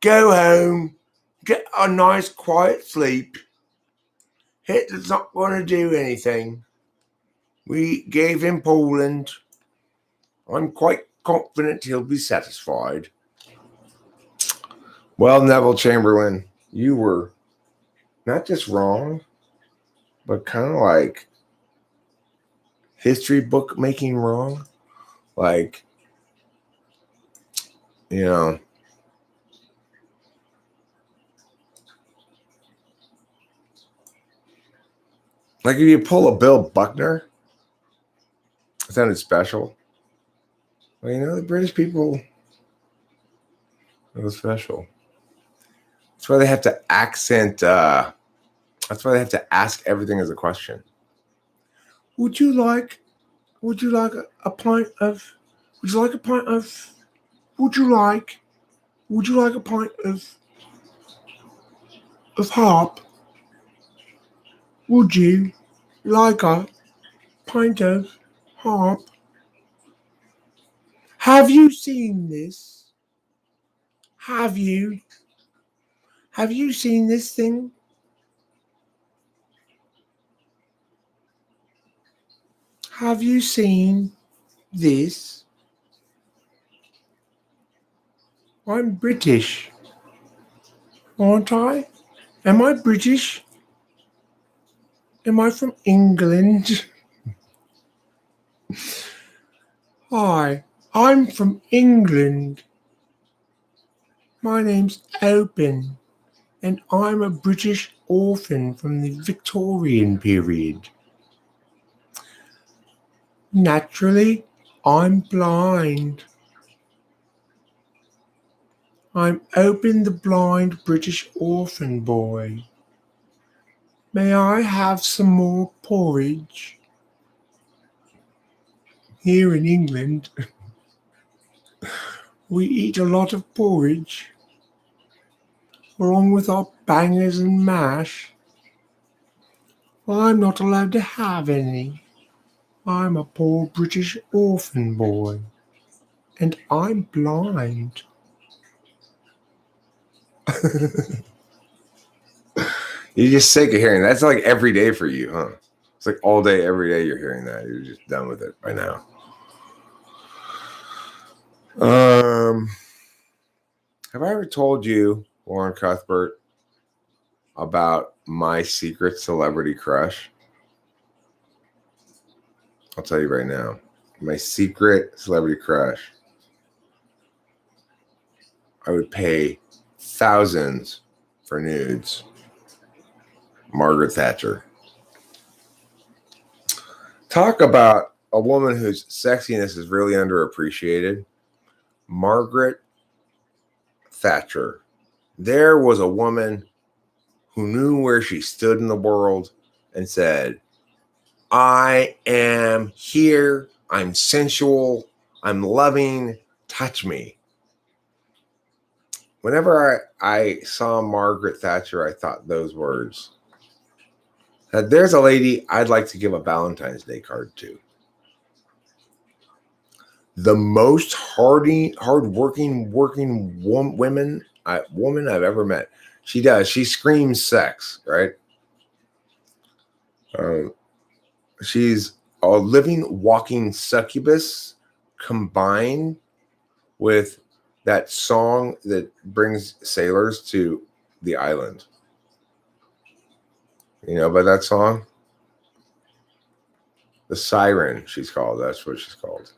Go home, get a nice quiet sleep. Hitler's not going to do anything. We gave him Poland. I'm quite confident he'll be satisfied. Well, Neville Chamberlain, you were not just wrong, but kind of like history book making wrong. Like, you know, Like if you pull a Bill Buckner, it sounded special. Well, you know, the British people, it was special. That's why they have to accent, that's why they have to ask everything as a question. Would you like a pint of, would you like a pint of, would you like a pint of hop? Would you like a pint of hop? Have you seen this? Have you seen this thing? Have you seen this? I'm British, aren't I? Am I British? Am I from England? Hi, I'm from England. My name's Open, and I'm a British orphan from the Victorian period. Naturally, I'm blind. I'm Open the blind British orphan boy. May I have some more porridge? Here in England, we eat a lot of porridge, along with our bangers and mash. I'm not allowed to have any. I'm a poor British orphan boy, and I'm blind. You're just sick of hearing that. That's like every day for you, huh? It's like all day, every day you're hearing that. You're just done with it by now. Have I ever told you, Warren Cuthbert, about my secret celebrity crush? I'll tell you right now. My secret celebrity crush. I would pay thousands for nudes. Margaret Thatcher. Talk about a woman whose sexiness is really underappreciated. Margaret Thatcher. There was a woman who knew where she stood in the world and said, I am here, I'm sensual, I'm loving, touch me. Whenever I saw Margaret Thatcher, I thought those words. That there's a lady I'd like to give a Valentine's Day card to. The most hardworking woman I've ever met. She does. She screams sex, right? She's a living, walking succubus combined with that song that brings sailors to the island. You know about that song? The Siren, she's called. That's what she's called.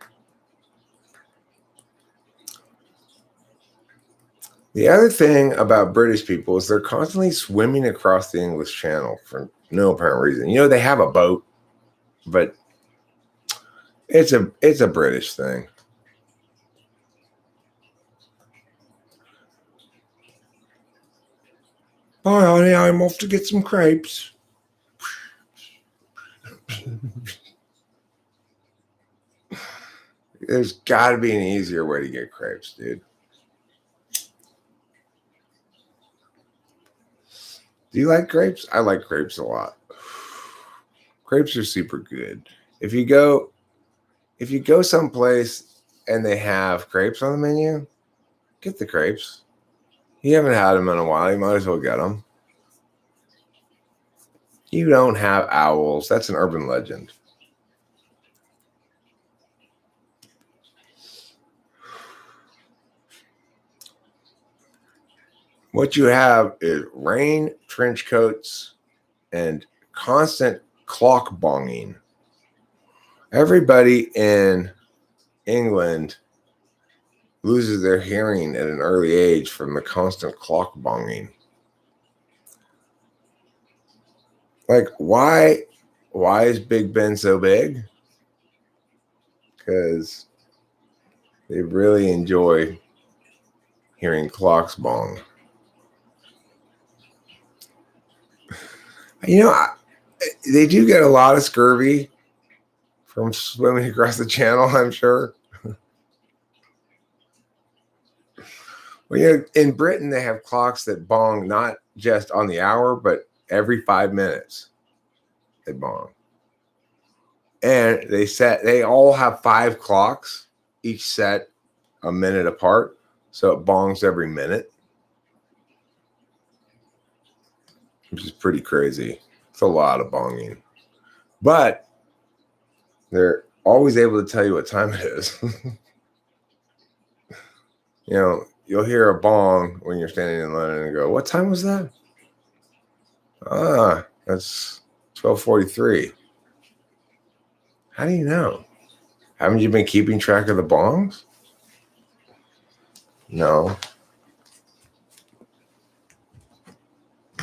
The other thing about British people is they're constantly swimming across the English Channel for no apparent reason. You know, they have a boat, but it's a British thing. Bye, honey. I'm off to get some crepes. There's got to be an easier way to get crepes, dude. Do you like grapes? I like grapes a lot. Grapes are super good. If you go someplace and they have crepes on the menu, get the crepes. You haven't had them in a while. You might as well get them. You don't have owls. That's an urban legend. What you have is rain, trench coats, and constant clock bonging. Everybody in England loses their hearing at an early age from the constant clock bonging. Like, why why is Big Ben so big? Because they really enjoy hearing clocks bong. You know, they do get a lot of scurvy from swimming across the channel, I'm sure. Well, you know, in Britain, they have clocks that bong not just on the hour, but every 5 minutes they bong. And they all have 5 clocks, each set a minute apart. So it bongs every minute, which is pretty crazy. It's a lot of bonging. But they're always able to tell you what time it is. You know, you'll hear a bong when you're standing in London and go, what time was that? Ah, that's 12:43. How do you know? Haven't you been keeping track of the bongs? No.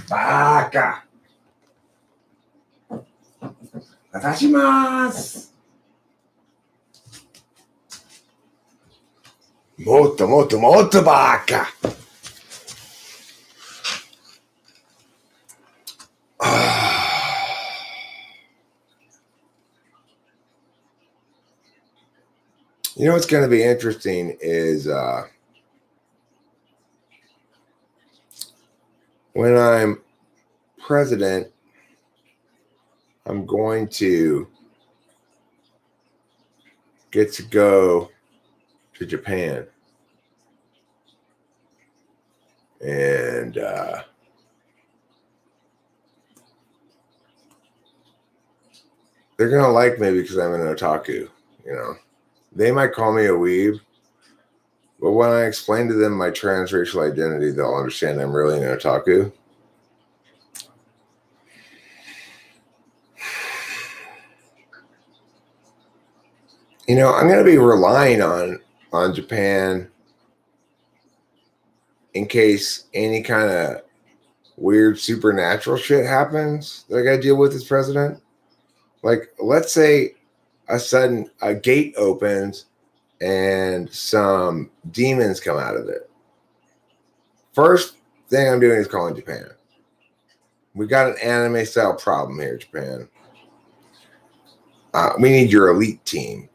Baka. Atashimasu. Moto, moto, moto baka. You know what's going to be interesting is when I'm president, I'm going to get to go to Japan. And they're going to like me because I'm an otaku, you know. They might call me a weeb, but when I explain to them my transracial identity, they'll understand I'm really an otaku. You know, I'm going to be relying on Japan in case any kind of weird supernatural shit happens that I got to deal with as president. Like, let's say a gate opens and some demons come out of it. First thing I'm doing is calling Japan. We got an anime style problem here, Japan. We need your elite team.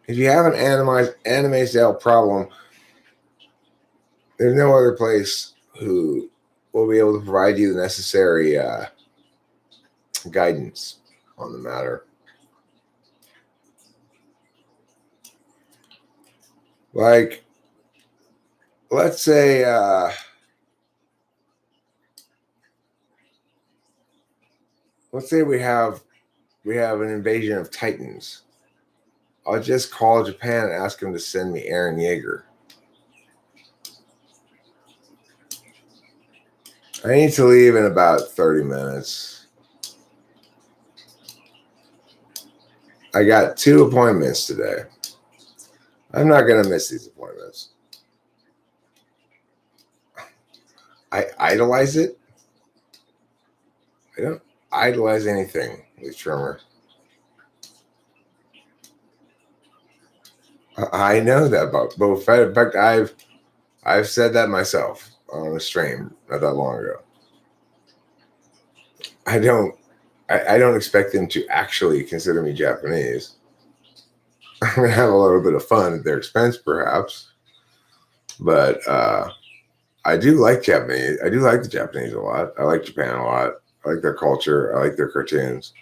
If you have an anime style problem, there's no other place who will be able to provide you the necessary guidance on the matter. Like, let's say we have an invasion of Titans. I'll just call Japan and ask them to send me Eren Yeager. I need to leave in about 30 minutes. I got 2 appointments today. I'm not going to miss these appointments. I idolize it. I don't idolize anything, Lee Shermer. I know that about Boba Fett. In fact, I've said that myself on a stream not that long ago. I don't expect them to actually consider me Japanese. I'm gonna have a little bit of fun at their expense, perhaps. But I do like Japanese. I do like the Japanese a lot. I like Japan a lot. I like their culture. I like their cartoons.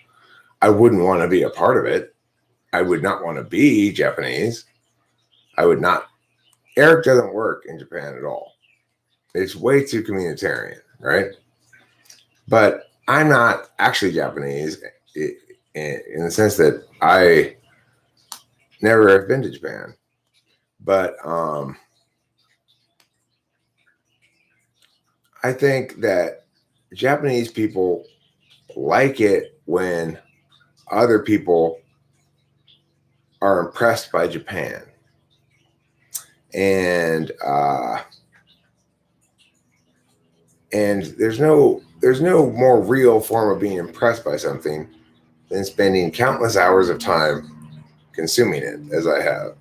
I wouldn't want to be a part of it. I would not want to be Japanese. I would not. Eric doesn't work in Japan at all. It's way too communitarian, right? But I'm not actually Japanese in the sense that I never have been to Japan. But I think that Japanese people like it when other people are impressed by Japan. And there's no more real form of being impressed by something than spending countless hours of time consuming it, as I have.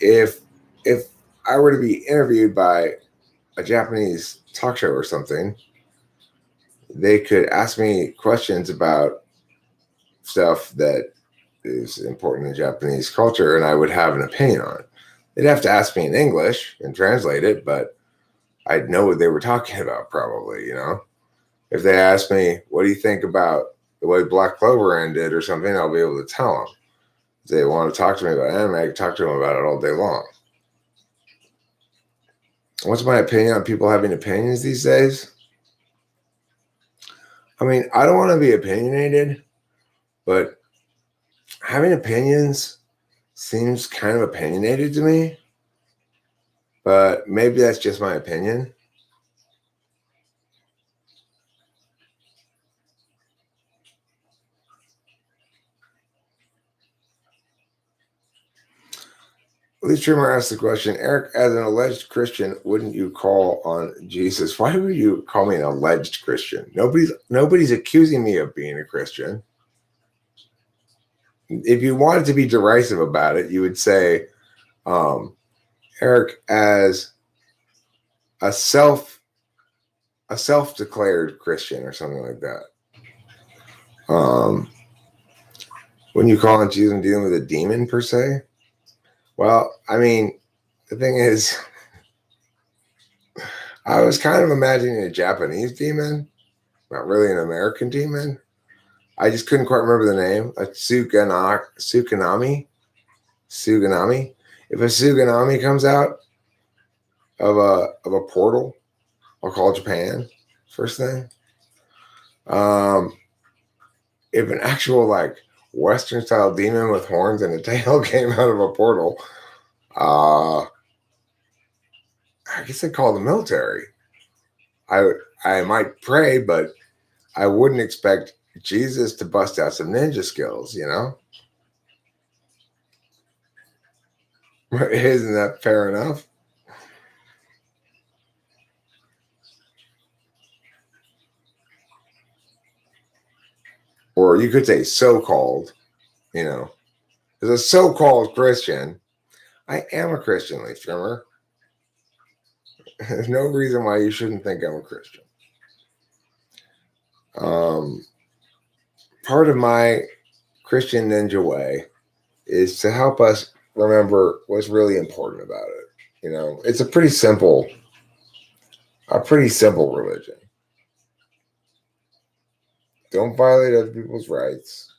If I were to be interviewed by a Japanese talk show or something, they could ask me questions about stuff that is important in Japanese culture, and I would have an opinion on it. They'd have to ask me in English and translate it, but I'd know what they were talking about probably, If they ask me, what do you think about the way Black Clover ended or something, I'll be able to tell them. If they want to talk to me about anime, I can talk to them about it all day long. What's my opinion on people having opinions these days? I mean, I don't want to be opinionated, but having opinions seems kind of opinionated to me. But maybe that's just my opinion. Lee Trimmer asked the question, Eric, as an alleged Christian, wouldn't you call on Jesus? Why would you call me an alleged Christian? Nobody's accusing me of being a Christian. If you wanted to be derisive about it, you would say, Eric, as a self-declared Christian or something like that. When you call on Jesus and dealing with a demon per se? Well, I mean, the thing is, I was kind of imagining a Japanese demon, not really an American demon. I just couldn't quite remember the name. A Suganami. If a Suganami comes out of a portal, I'll call Japan first thing. If an actual Western style demon with horns and a tail came out of a portal, I guess I'd call the military. I might pray, but I wouldn't expect Jesus to bust out some ninja skills, Isn't that fair enough? Or you could say so-called, as a so-called Christian. I am a Christian, Lee Trimmer. There's no reason why you shouldn't think I'm a Christian. Part of my Christian ninja way is to help us remember what's really important about it. It's a pretty simple religion. Don't violate other people's rights.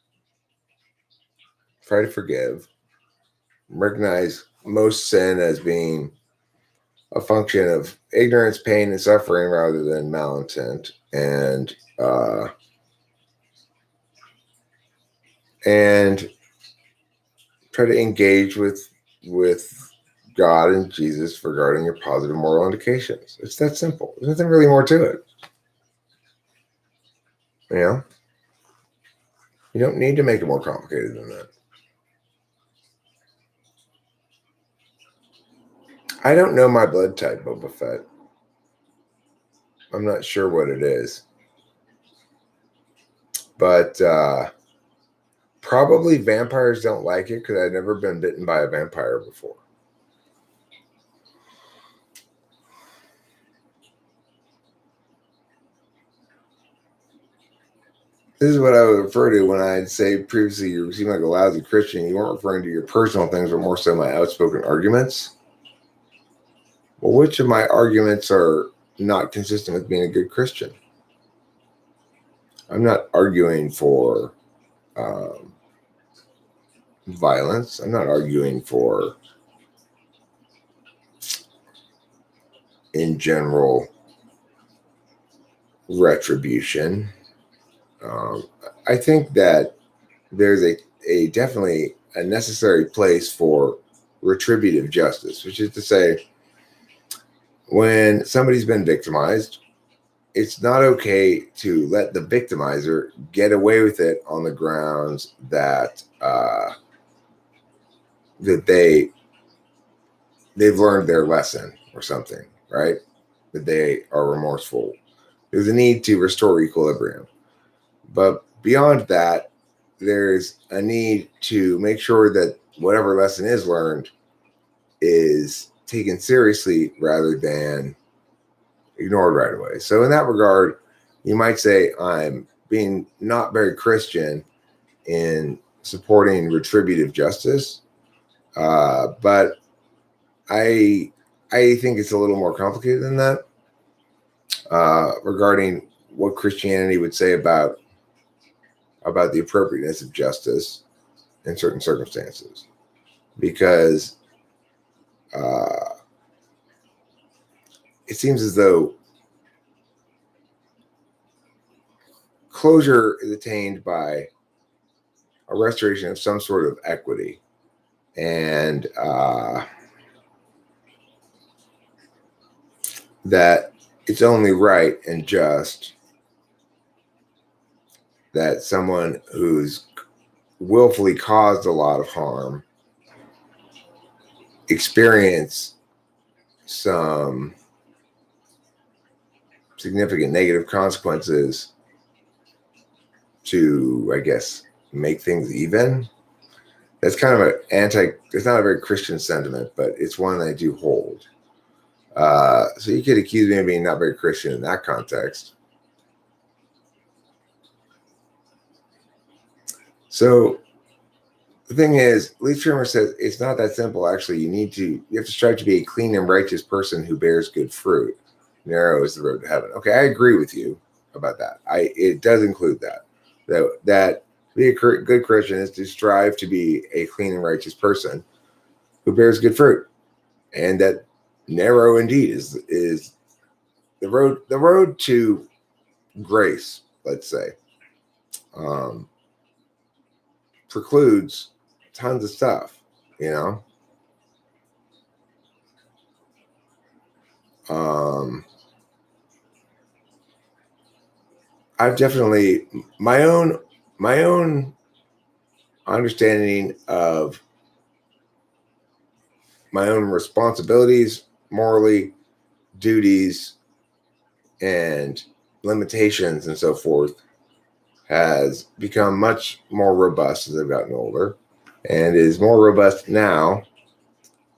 Try to forgive. Recognize most sin as being a function of ignorance, pain, and suffering rather than malintent, and try to engage with God and Jesus regarding your positive moral indications. It's that simple. There's nothing really more to it. You don't need to make it more complicated than that. I don't know my blood type, Boba Fett. I'm not sure what it is. But probably vampires don't like it because I've never been bitten by a vampire before. This is what I would refer to when I'd say previously you seem like a lousy Christian. You weren't referring to your personal things, but more so my outspoken arguments. Well, which of my arguments are not consistent with being a good Christian? I'm not arguing for violence. I'm not arguing for, in general, retribution. I think that there's a definitely a necessary place for retributive justice, which is to say, when somebody's been victimized, it's not okay to let the victimizer get away with it on the grounds that they've learned their lesson or something, right? that they are remorseful. There's a need to restore equilibrium. But beyond that, there's a need to make sure that whatever lesson is learned is taken seriously rather than ignored right away. So in that regard, you might say I'm being not very Christian in supporting retributive justice, but I think it's a little more complicated than that regarding what Christianity would say about the appropriateness of justice in certain circumstances, because it seems as though closure is attained by a restoration of some sort of equity, and that it's only right and just that someone who's willfully caused a lot of harm experience some significant negative consequences to, I guess, make things even. That's kind of it's not a very Christian sentiment, but it's one that I do hold. So you could accuse me of being not very Christian in that context. So the thing is, Lee Trimmer says it's not that simple. Actually, you have to strive to be a clean and righteous person who bears good fruit. Narrow is the road to heaven. Okay, I agree with you about that. It does include that be a good Christian is to strive to be a clean and righteous person who bears good fruit, and that narrow indeed is the road to grace. Let's say precludes tons of stuff, you know. I've definitely my own understanding of my own responsibilities, morally, duties, and limitations and so forth has become much more robust as I've gotten older, and is more robust now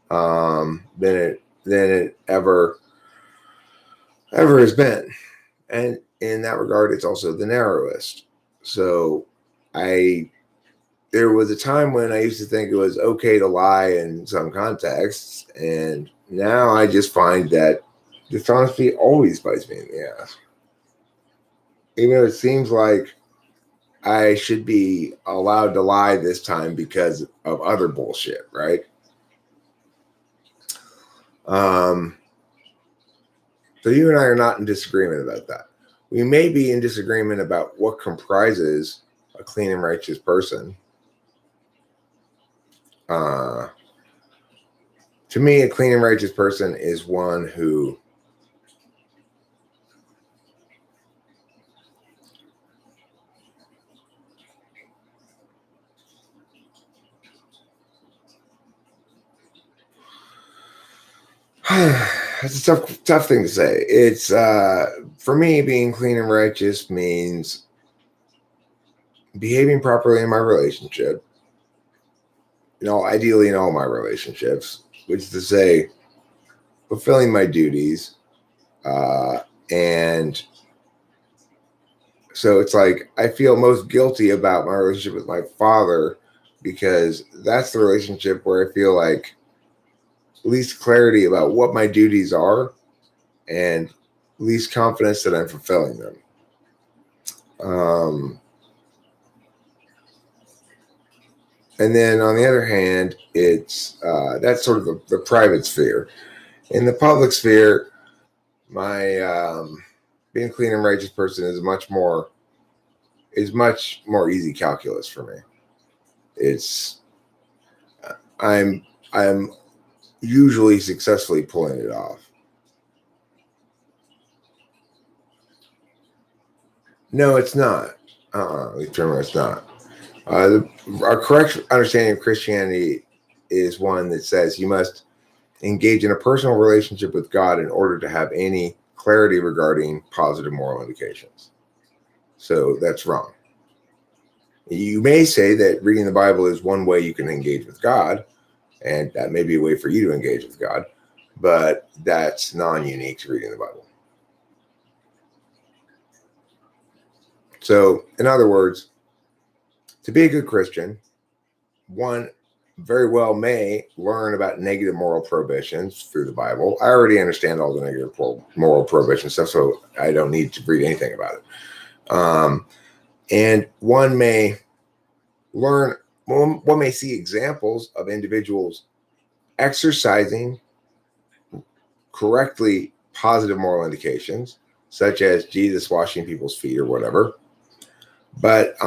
than it ever has been. And in that regard, it's also the narrowest. So there was a time when I used to think it was okay to lie in some contexts, and now I just find that dishonesty always bites me in the ass. Even though it seems like I should be allowed to lie this time because of other bullshit, right? So you and I are not in disagreement about that. We may be in disagreement about what comprises a clean and righteous person. To me, a clean and righteous person is one who it's a tough thing to say. It's for me, being clean and righteous means behaving properly in my relationship. Ideally in all my relationships, which is to say, fulfilling my duties. And so it's like I feel most guilty about my relationship with my father, because that's the relationship where I feel like least clarity about what my duties are and least confidence that I'm fulfilling them. And then on the other hand, it's that's sort of the private sphere. In the public sphere, my being a clean and righteous person is much more easy calculus for me. It's I'm usually successfully pulling it off. No, it's not. It's not. Our correct understanding of Christianity is one that says you must engage in a personal relationship with God in order to have any clarity regarding positive moral indications. So that's wrong. You may say that reading the Bible is one way you can engage with God, and that may be a way for you to engage with God, but that's non-unique to reading the Bible. So, in other words, to be a good Christian, one very well may learn about negative moral prohibitions through the Bible. I already understand all the negative moral prohibition stuff, so I don't need to read anything about it. And one may one may see examples of individuals exercising correctly positive moral indications, such as Jesus washing people's feet or whatever. But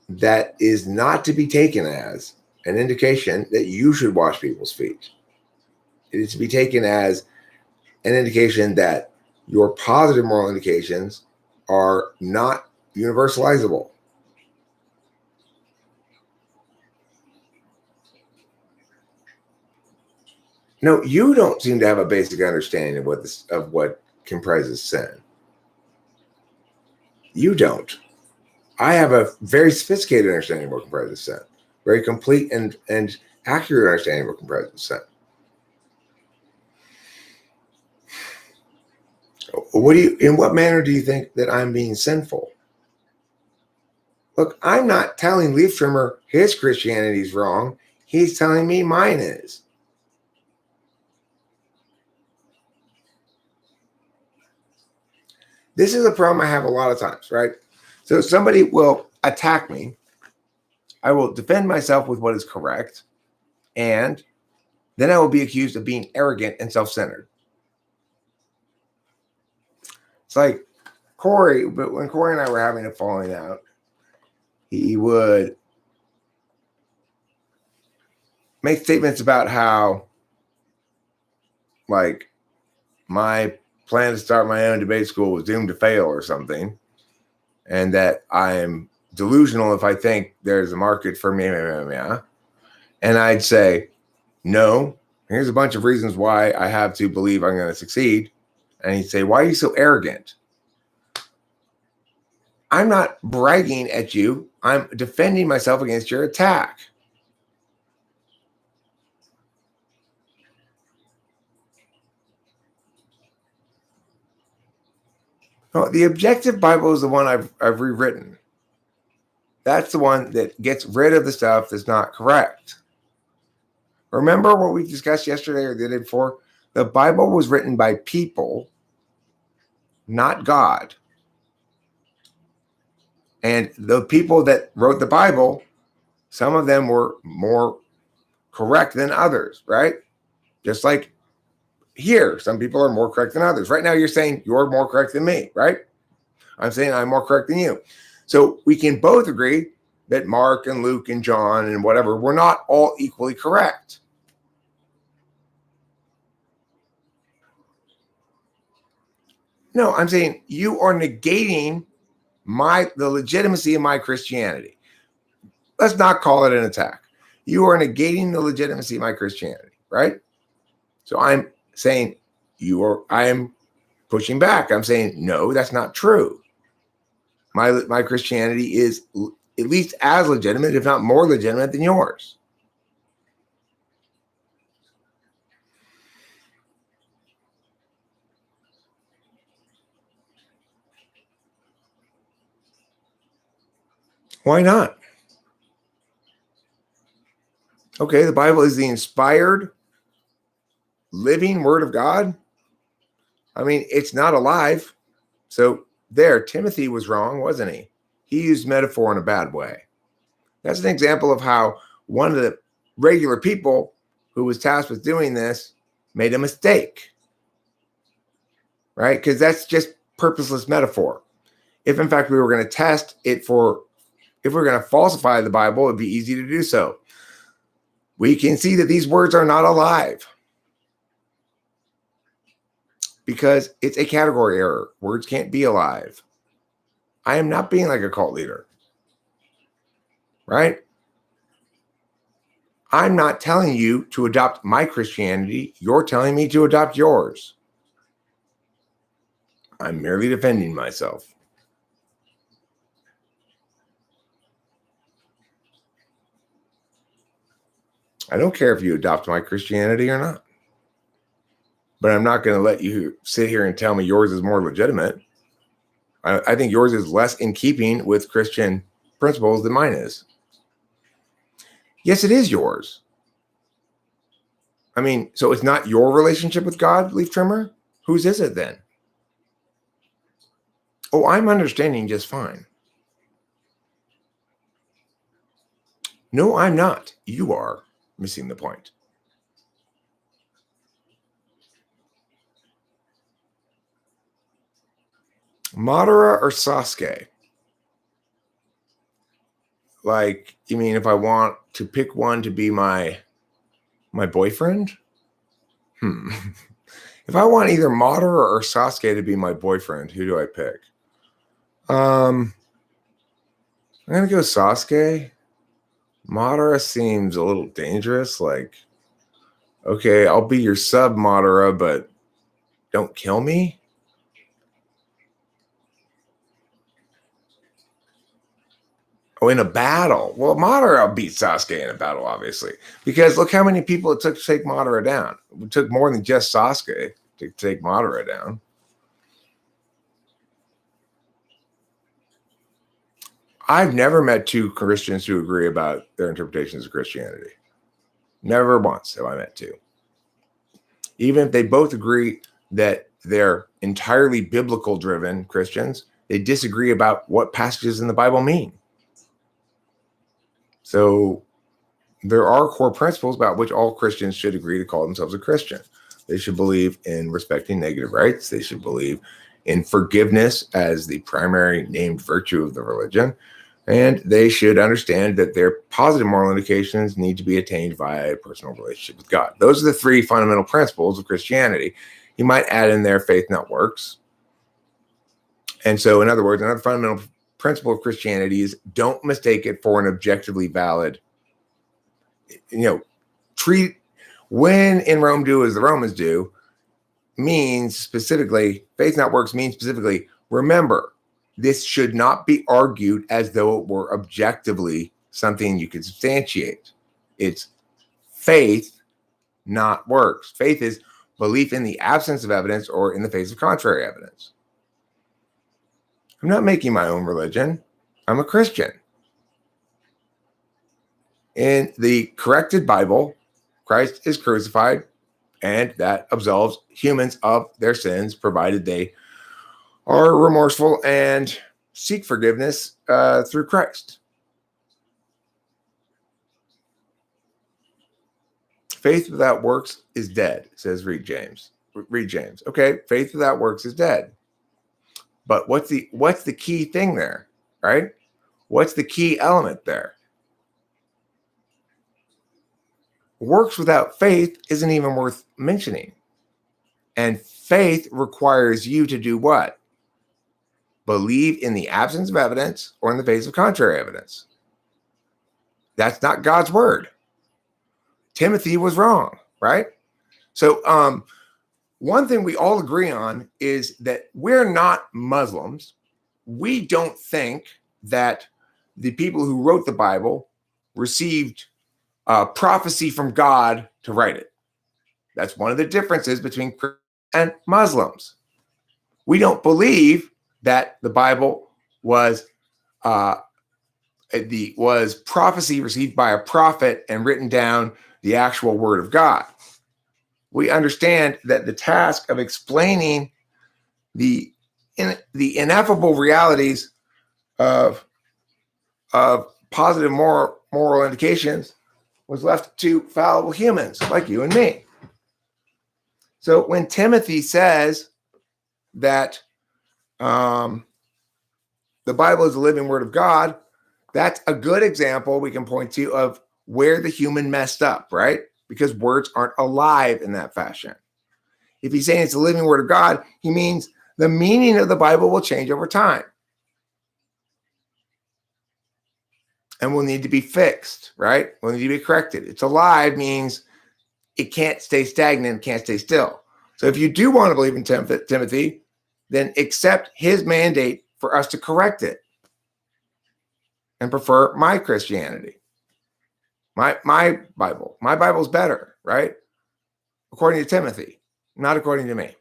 that is not to be taken as an indication that you should wash people's feet. It is to be taken as an indication that your positive moral indications are not universalizable. No, you don't seem to have a basic understanding of what comprises sin. You don't. I have a very sophisticated understanding of what comprises sin, very complete and accurate understanding of what comprises sin. In what manner do you think that I'm being sinful? Look, I'm not telling Leaf Trimmer his Christianity is wrong. He's telling me mine is. This is a problem I have a lot of times, right? So somebody will attack me. I will defend myself with what is correct. And then I will be accused of being arrogant and self-centered. It's like Corey, but when Corey and I were having a falling out, he would make statements about how, like, my plan to start my own debate school was doomed to fail or something, and that I'm delusional if I think there's a market for me. And I'd say, no, here's a bunch of reasons why I have to believe I'm going to succeed. And he'd say, why are you so arrogant? I'm not bragging at you. I'm defending myself against your attack. No, the objective Bible is the one I've rewritten. That's the one that gets rid of the stuff that's not correct. Remember what we discussed yesterday or the day before? The Bible was written by people, not God. And the people that wrote the Bible, some of them were more correct than others, right? Just like here, some people are more correct than others. Right now, you're saying you're more correct than me, right? I'm saying I'm more correct than you. So we can both agree that Mark and Luke and John and whatever, we're not all equally correct. No, I'm saying you are negating the legitimacy of my Christianity. Let's not call it an attack. You are negating the legitimacy of my Christianity, right? So I'm saying I'm pushing back. I'm saying, no, that's not true. My Christianity is at least as legitimate, if not more legitimate than yours. Why not? Okay, the Bible is the inspired, living Word of God. I mean, it's not alive. So there, Timothy was wrong, wasn't he? He used metaphor in a bad way. That's an example of how one of the regular people who was tasked with doing this made a mistake, right? Because that's just purposeless metaphor. If in fact we were going to test it if we're going to falsify the Bible, it'd be easy to do so. We can see that these words are not alive because it's a category error. Words can't be alive. I am not being like a cult leader, right? I'm not telling you to adopt my Christianity. You're telling me to adopt yours. I'm merely defending myself. I don't care if you adopt my Christianity or not. But I'm not going to let you sit here and tell me yours is more legitimate. I think yours is less in keeping with Christian principles than mine is. Yes, it is yours. I mean, so it's not your relationship with God, leaf trimmer? Whose is it then? Oh, I'm understanding just fine. No, I'm not. You are missing the point. Madara or Sasuke? Like, you mean if I want to pick one to be my boyfriend? If I want either Madara or Sasuke to be my boyfriend, who do I pick? I'm gonna go Sasuke. Madara seems a little dangerous. Like, okay, I'll be your sub, Madara, but don't kill me. Oh, in a battle. Well, Madara beat Sasuke in a battle, obviously. Because look how many people it took to take Madara down. It took more than just Sasuke to take Madara down. I've never met two Christians who agree about their interpretations of Christianity. Never once have I met two. Even if they both agree that they're entirely biblical driven Christians, they disagree about what passages in the Bible mean. So there are core principles about which all Christians should agree to call themselves a Christian. They should believe in respecting negative rights. They should believe in forgiveness as the primary named virtue of the religion. And they should understand that their positive moral indications need to be attained via a personal relationship with God. Those are the three fundamental principles of Christianity. You might add in there faith, not works. And so, in other words, another fundamental principle of Christianity is don't mistake it for an objectively valid, treat when in Rome do as the Romans do means specifically, faith, not works means specifically, remember, this should not be argued as though it were objectively something you could substantiate. It's faith, not works. Faith is belief in the absence of evidence or in the face of contrary evidence. I'm not making my own religion. I'm a Christian. In the corrected Bible, Christ is crucified, and that absolves humans of their sins, provided they are remorseful and seek forgiveness through Christ. Faith without works is dead, says Read James. Okay, faith without works is dead. But what's the key thing there, right? What's the key element there? Works without faith isn't even worth mentioning. And faith requires you to do what? Believe in the absence of evidence or in the face of contrary evidence. That's not God's word. Timothy was wrong, right? So one thing we all agree on is that we're not Muslims. We don't think that the people who wrote the Bible received prophecy from God to write it. That's one of the differences between Christians and Muslims. We don't believe that the Bible was prophecy received by a prophet and written down the actual word of God. We understand that the task of explaining the ineffable realities of positive moral indications was left to fallible humans like you and me. So when Timothy says that the Bible is the living word of God, that's a good example we can point to of where the human messed up, right? Because words aren't alive in that fashion. If he's saying it's the living word of God, he means the meaning of the Bible will change over time and will need to be fixed, right? Will need to be corrected. It's alive means it can't stay stagnant, can't stay still. So if you do want to believe in Timothy, then accept his mandate for us to correct it and prefer my Christianity. My Bible. My Bible's better, right? According to Timothy, not according to me.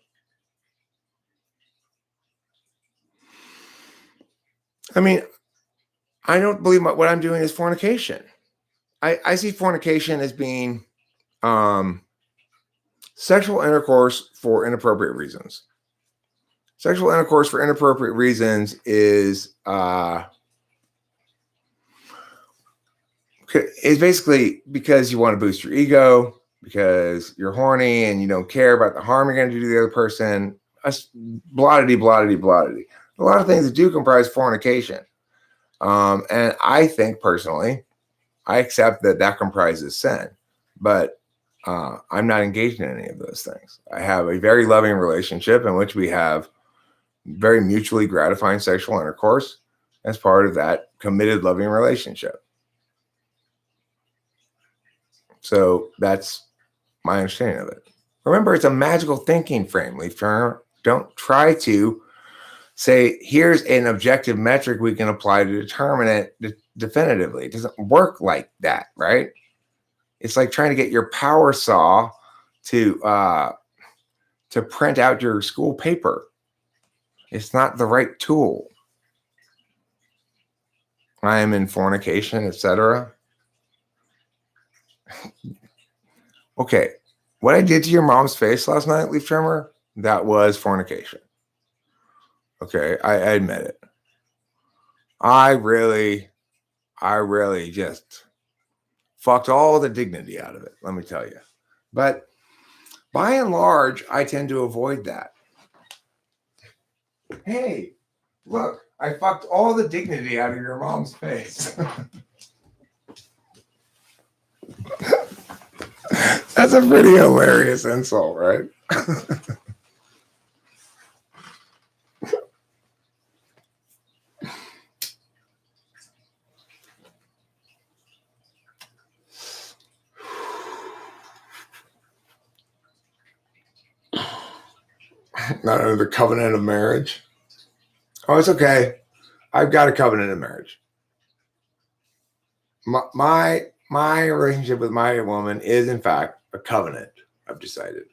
I mean, I don't believe what I'm doing is fornication. I see fornication as being sexual intercourse for inappropriate reasons. Sexual intercourse for inappropriate reasons is basically because you want to boost your ego, because you're horny and you don't care about the harm you're going to do to the other person. Blottity, blottity, blottity. A lot of things that do comprise fornication. And I think personally, I accept that comprises sin, but I'm not engaged in any of those things. I have a very loving relationship in which we have very mutually gratifying sexual intercourse as part of that committed, loving relationship. So that's my understanding of it. Remember, it's a magical thinking frame, Leaf Turner. Don't try to say, here's an objective metric we can apply to determine it definitively. It doesn't work like that, right? It's like trying to get your power saw to print out your school paper. It's not the right tool. I am in fornication, etc. Okay, what I did to your mom's face last night, Leaf Trimmer, that was fornication. Okay, I admit it. I really just fucked all the dignity out of it, let me tell you. But by and large, I tend to avoid that. Hey, look, I fucked all the dignity out of your mom's face. That's a pretty hilarious insult, right? Not under the covenant of marriage. Oh, it's okay. I've got a covenant of marriage. My relationship with my woman is, in fact, a covenant. I've decided.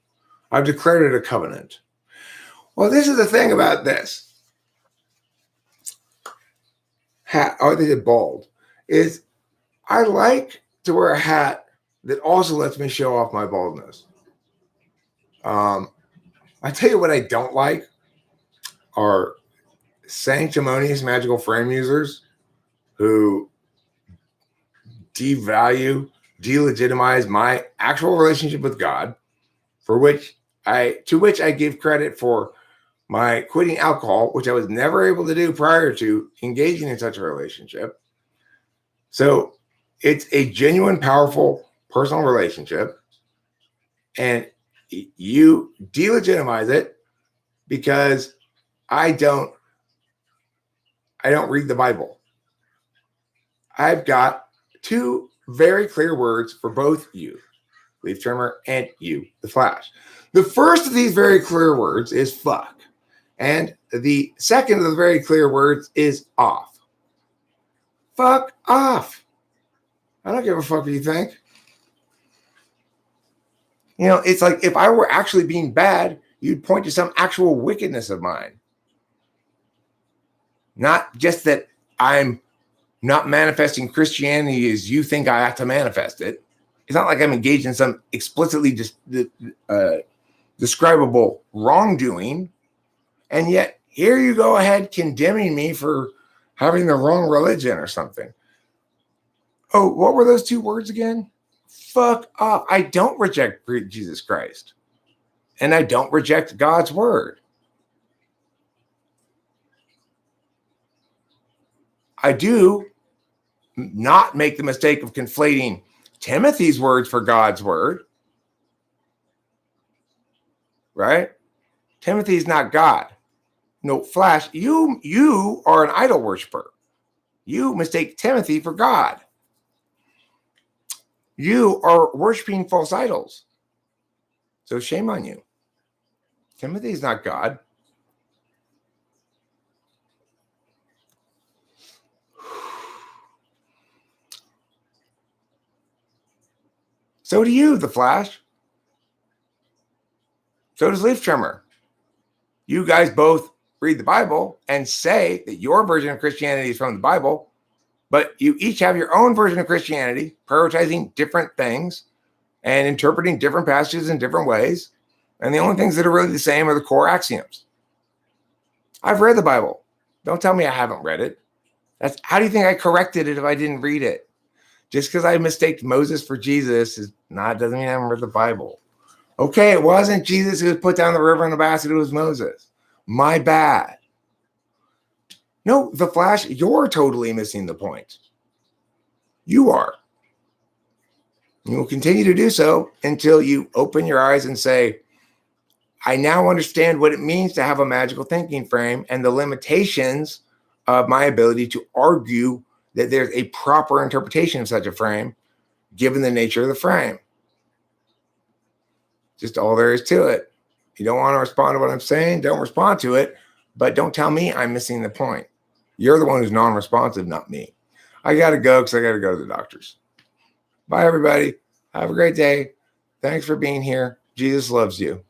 I've declared it a covenant. Well, this is the thing about this. Hat, or they did bald, is I like to wear a hat that also lets me show off my baldness. I tell you what I don't like are sanctimonious magical frame users who delegitimize my actual relationship with God, to which I give credit for my quitting alcohol, which I was never able to do prior to engaging in such a relationship. So it's a genuine, powerful personal relationship, and you delegitimize it because I don't read the Bible. I've got two very clear words for both you, Leaf Trimmer, and you, the Flash. The first of these very clear words is fuck. And the second of the very clear words is off. Fuck off. I don't give a fuck what you think. You know, it's like if I were actually being bad, you'd point to some actual wickedness of mine. Not just that I'm not manifesting Christianity as you think I have to manifest it. It's not like I'm engaged in some explicitly describable wrongdoing. And yet, here you go ahead condemning me for having the wrong religion or something. Oh, what were those two words again? Fuck off. I don't reject Jesus Christ. And I don't reject God's word. I do not make the mistake of conflating Timothy's words for God's word. Right? Timothy's not God. No, Flash, you are an idol worshiper. You mistake Timothy for God. You are worshiping false idols. So shame on you. Timothy is not God. So do you, the Flash. So does Leaf Trimmer. You guys both read the Bible and say that your version of Christianity is from the Bible, but you each have your own version of Christianity, prioritizing different things and interpreting different passages in different ways. And the only things that are really the same are the core axioms. I've read the Bible. Don't tell me I haven't read it. How do you think I corrected it if I didn't read it? Just because I mistaked Moses for Jesus doesn't mean I haven't read the Bible. Okay, it wasn't Jesus who was put down the river in the basket, it was Moses. My bad. No, the Flash, you're totally missing the point. You are. You will continue to do so until you open your eyes and say, I now understand what it means to have a magical thinking frame and the limitations of my ability to argue that there's a proper interpretation of such a frame, given the nature of the frame. Just all there is to it. If you don't want to respond to what I'm saying, don't respond to it, but don't tell me I'm missing the point. You're the one who's non-responsive, not me. I got to go because I got to go to the doctors. Bye, everybody. Have a great day. Thanks for being here. Jesus loves you.